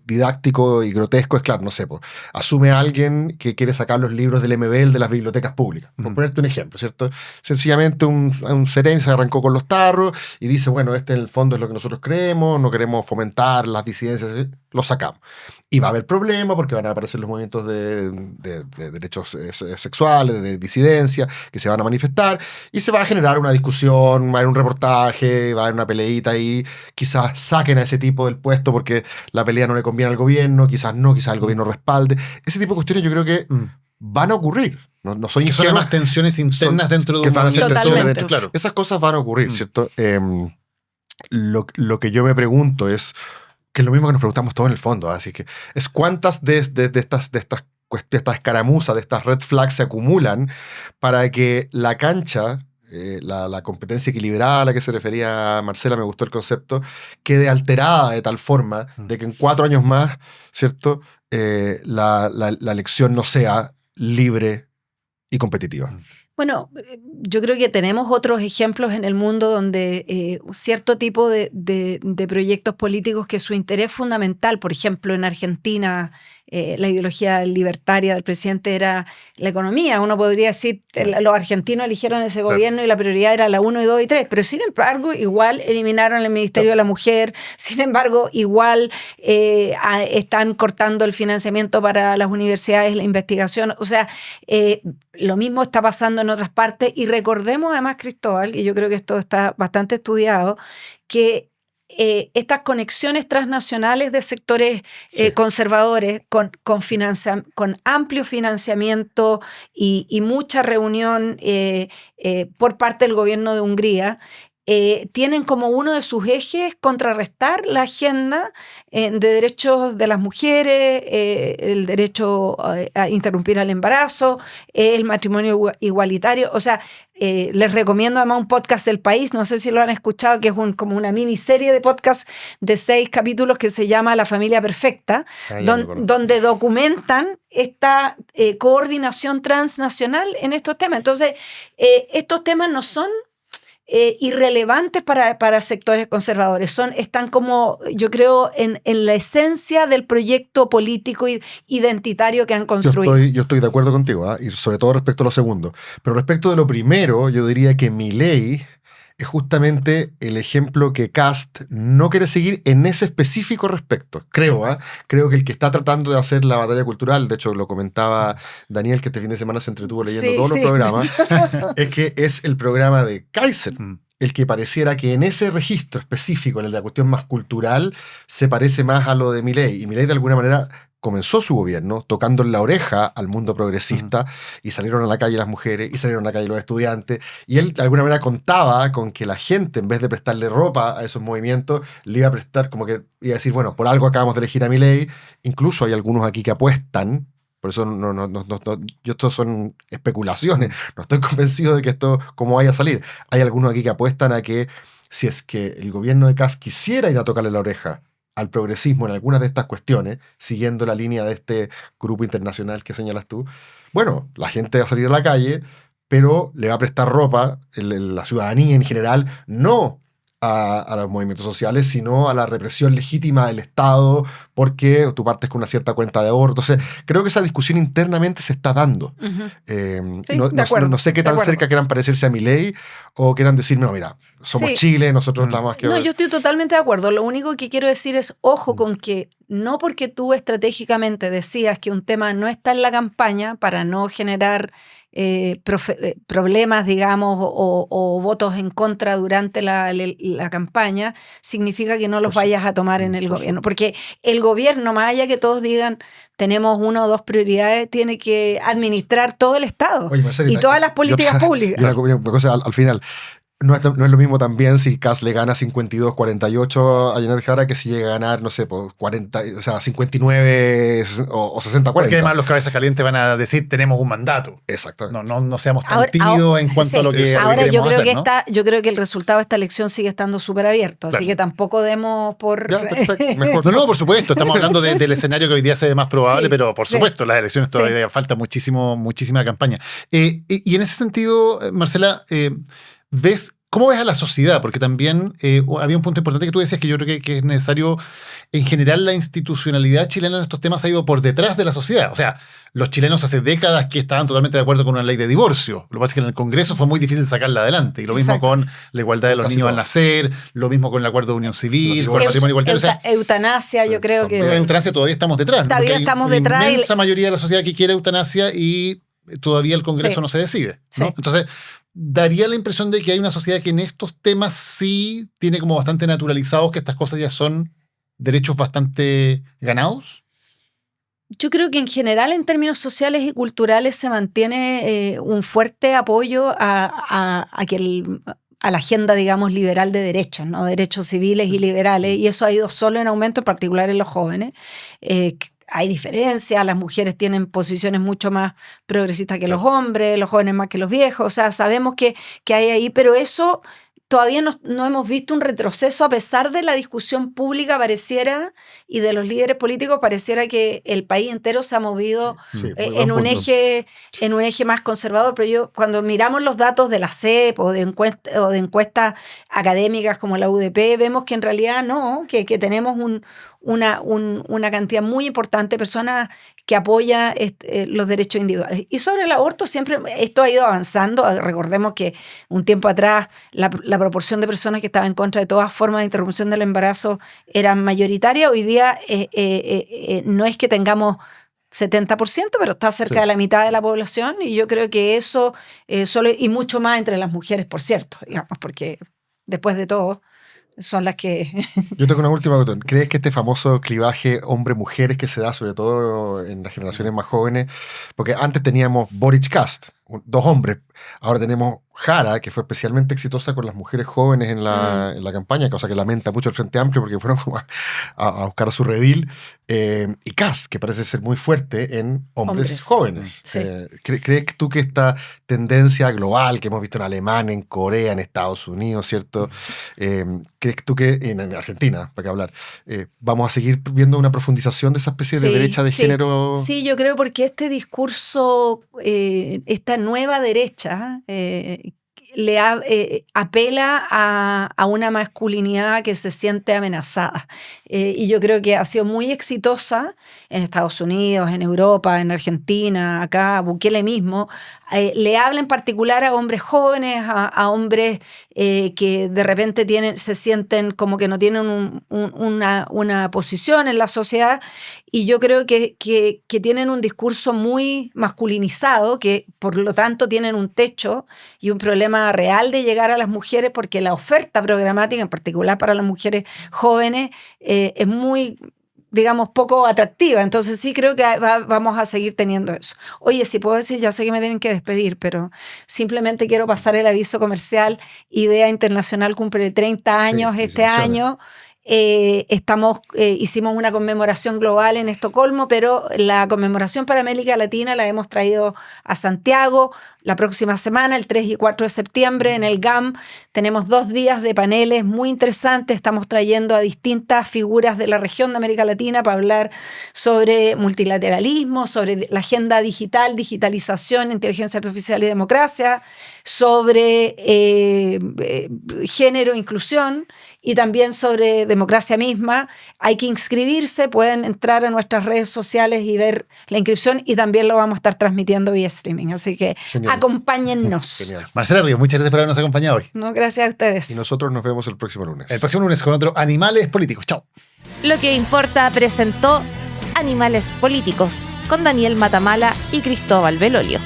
didáctico y grotesco es, claro, no sé, pues, asume a alguien que quiere sacar los libros del MBL de las bibliotecas públicas, por ponerte un ejemplo, ¿cierto? Sencillamente un serén se arrancó con los tarros y dice, bueno, este en el fondo es lo que nosotros creemos, no queremos fomentar las disidencias, lo sacamos. Y va a haber problemas porque van a aparecer los movimientos de derechos sexuales, de disidencia, que se van a manifestar, y se va a generar una discusión, va a haber un reportaje, va a haber una peleita ahí, quizás saquen a ese tipo del puesto porque la pelea no le conviene al gobierno, quizás no, quizás el gobierno respalde. Ese tipo de cuestiones yo creo que van a ocurrir. No soy
que son además tensiones internas dentro de un
movimiento.
Claro.
Esas cosas van a ocurrir, ¿cierto? Lo que yo me pregunto es, que es lo mismo que nos preguntamos todos en el fondo, así que es cuántas de estas escaramuzas, de estas red flags se acumulan para que la cancha, la competencia equilibrada a la que se refería Marcela, me gustó el concepto, quede alterada de tal forma de que en 4 años más, ¿cierto? La elección no sea libre y competitiva.
Bueno, yo creo que tenemos otros ejemplos en el mundo donde cierto tipo de proyectos políticos que su interés fundamental, por ejemplo, en Argentina, la ideología libertaria del presidente era la economía. Uno podría decir, los argentinos eligieron ese gobierno y la prioridad era la 1, 2 y 3, pero sin embargo, igual eliminaron el Ministerio de la Mujer, sin embargo, igual están cortando el financiamiento para las universidades, la investigación. O sea, lo mismo está pasando en otras partes. Y recordemos además, Cristóbal, y yo creo que esto está bastante estudiado, que estas conexiones transnacionales de sectores conservadores con amplio financiamiento y mucha reunión por parte del gobierno de Hungría, tienen como uno de sus ejes contrarrestar la agenda de derechos de las mujeres, el derecho a interrumpir el embarazo, el matrimonio igualitario. O sea, les recomiendo además un podcast del País, no sé si lo han escuchado, que es como una miniserie de podcast de 6 capítulos que se llama La Familia Perfecta, donde documentan esta coordinación transnacional en estos temas. Entonces, estos temas no son irrelevantes para sectores conservadores. Están como, yo creo, en la esencia del proyecto político identitario que han construido.
Yo estoy de acuerdo contigo, y sobre todo respecto a lo segundo. Pero respecto de lo primero, yo diría que Milei es justamente el ejemplo que Kast no quiere seguir en ese específico respecto. Creo que el que está tratando de hacer la batalla cultural, de hecho lo comentaba Daniel, que este fin de semana se entretuvo leyendo todos los programas, es que es el programa de Kaiser, el que pareciera que en ese registro específico, en el de la cuestión más cultural, se parece más a lo de Milei. Y Milei de alguna manera comenzó su gobierno tocando en la oreja al mundo progresista y salieron a la calle las mujeres y salieron a la calle los estudiantes, y él de alguna manera contaba con que la gente, en vez de prestarle ropa a esos movimientos, le iba a prestar, como que iba a decir, bueno, por algo acabamos de elegir a Milei. Incluso hay algunos aquí que apuestan, por eso yo esto son especulaciones, no estoy convencido de que esto como vaya a salir. Hay algunos aquí que apuestan a que si es que el gobierno de Kast quisiera ir a tocarle la oreja al progresismo en algunas de estas cuestiones, siguiendo la línea de este grupo internacional que señalas tú, bueno, la gente va a salir a la calle, pero le va a prestar ropa, la ciudadanía en general, no a los movimientos sociales, sino a la represión legítima del Estado, porque tú partes con una cierta cuenta de ahorro. Entonces, creo que esa discusión internamente se está dando. No sé qué tan cerca quieran parecerse a Milei o quieran decir, no, mira, somos Chile, nosotros estamos que...
No, yo estoy totalmente de acuerdo. Lo único que quiero decir es, ojo con que no porque tú estratégicamente decías que un tema no está en la campaña para no generar problemas, digamos, o votos en contra durante la campaña, significa que no los vayas a tomar en el gobierno. Porque el gobierno, más allá que todos digan tenemos 1 o 2 prioridades, tiene que administrar todo el Estado.
Oye, Marcela,
y todas las políticas públicas.
Una cosa al final. No es lo mismo también si Kast le gana 52-48 a Janet Jara que si llega a ganar, no sé, por 40, o sea, 59 o 60-40.
Porque además los cabezas calientes van a decir tenemos un mandato.
Exactamente.
No seamos tan tímidos en cuanto a lo que
ahora
queremos
yo creo
hacer,
que
¿no?
yo creo que el resultado de esta elección sigue estando súper abierto, así que tampoco demos por...
Ya, perfecto, mejor.
No, por supuesto, estamos hablando del escenario que hoy día se ve más probable,
Sí,
pero por supuesto, las elecciones todavía falta muchísima campaña. Y en ese sentido, Marcela, ¿cómo ves a la sociedad? Porque también había un punto importante que tú decías que yo creo que es necesario. En general, la institucionalidad chilena en estos temas ha ido por detrás de la sociedad. O sea, los chilenos hace décadas que estaban totalmente de acuerdo con una ley de divorcio. Lo que pasa es que en el Congreso fue muy difícil sacarla adelante. Y lo mismo con la igualdad de los niños al nacer, lo mismo con el acuerdo de unión civil, con el matrimonio igualitario.
Eutanasia, yo creo que...
La eutanasia todavía estamos detrás. ¿no?
Todavía estamos detrás.
Hay una inmensa mayoría de la sociedad que quiere eutanasia y todavía el Congreso no se decide. ¿no?
Sí.
Entonces, daría la impresión de que hay una sociedad que en estos temas sí tiene como bastante naturalizados que estas cosas ya son derechos bastante ganados.
Yo creo que en general, en términos sociales y culturales, se mantiene un fuerte apoyo a la agenda, digamos, liberal de derechos, ¿no? Derechos civiles y liberales, y eso ha ido solo en aumento, en particular en los jóvenes. Hay diferencias, las mujeres tienen posiciones mucho más progresistas que los hombres, los jóvenes más que los viejos, o sea, sabemos que hay ahí, pero eso todavía no hemos visto un retroceso a pesar de la discusión pública pareciera y de los líderes políticos pareciera que el país entero se ha movido en un eje más conservador. Pero cuando miramos los datos de la CEP o de encuestas académicas como la UDP, vemos que en realidad no, que tenemos una cantidad muy importante de personas que apoya los derechos individuales. Y sobre el aborto siempre esto ha ido avanzando. Recordemos que un tiempo atrás la proporción de personas que estaban en contra de todas formas de interrupción del embarazo era mayoritaria. Hoy día no es que tengamos 70%, pero está cerca de la mitad de la población, y yo creo que eso y mucho más entre las mujeres, por cierto, digamos, porque después de todo son las que...
Yo tengo una última cuestión. ¿Crees que este famoso clivaje hombre-mujeres que se da sobre todo en las generaciones más jóvenes? Porque antes teníamos Boric Kast, dos hombres. Ahora tenemos Jara, que fue especialmente exitosa con las mujeres jóvenes en la campaña, cosa que lamenta mucho el Frente Amplio porque fueron como a buscar a su redil. Y Kast, que parece ser muy fuerte en hombres jóvenes.
Sí.
¿Crees tú que esta tendencia global que hemos visto en Alemania, en Corea, en Estados Unidos, ¿cierto? ¿Crees tú que en Argentina, para qué hablar, vamos a seguir viendo una profundización de esa especie de derecha de género?
Sí, yo creo porque este discurso, esta nueva derecha, apela a una masculinidad que se siente amenazada. Y yo creo que ha sido muy exitosa en Estados Unidos, en Europa, en Argentina, acá, Bukele mismo. Le habla en particular a hombres jóvenes, a hombres que de repente se sienten como que no tienen una posición en la sociedad. Y yo creo que tienen un discurso muy masculinizado, que por lo tanto tienen un techo y un problema real de llegar a las mujeres, porque la oferta programática, en particular para las mujeres jóvenes, es muy, digamos, poco atractiva. Entonces sí creo que vamos a seguir teniendo eso. Oye, si puedo decir, ya sé que me tienen que despedir, pero simplemente quiero pasar el aviso comercial. Idea Internacional cumple 30 años este año. Hicimos una conmemoración global en Estocolmo, pero la conmemoración para América Latina la hemos traído a Santiago la próxima semana, el 3 y 4 de septiembre, en el GAM. Tenemos 2 días de paneles muy interesantes. Estamos trayendo a distintas figuras de la región de América Latina para hablar sobre multilateralismo, sobre la agenda digital, digitalización, inteligencia artificial y democracia, sobre género, inclusión, y también sobre democracia misma. Hay que inscribirse, pueden entrar a nuestras redes sociales y ver la inscripción, y también lo vamos a estar transmitiendo vía streaming, así que acompáñennos.
Genial.
Marcela Ríos, muchas gracias por habernos acompañado hoy.
No, gracias a ustedes.
Y nosotros nos vemos el próximo lunes.
El próximo lunes con otro Animales Políticos. Chao.
Lo que importa presentó Animales Políticos con Daniel Matamala y Cristóbal Belolio.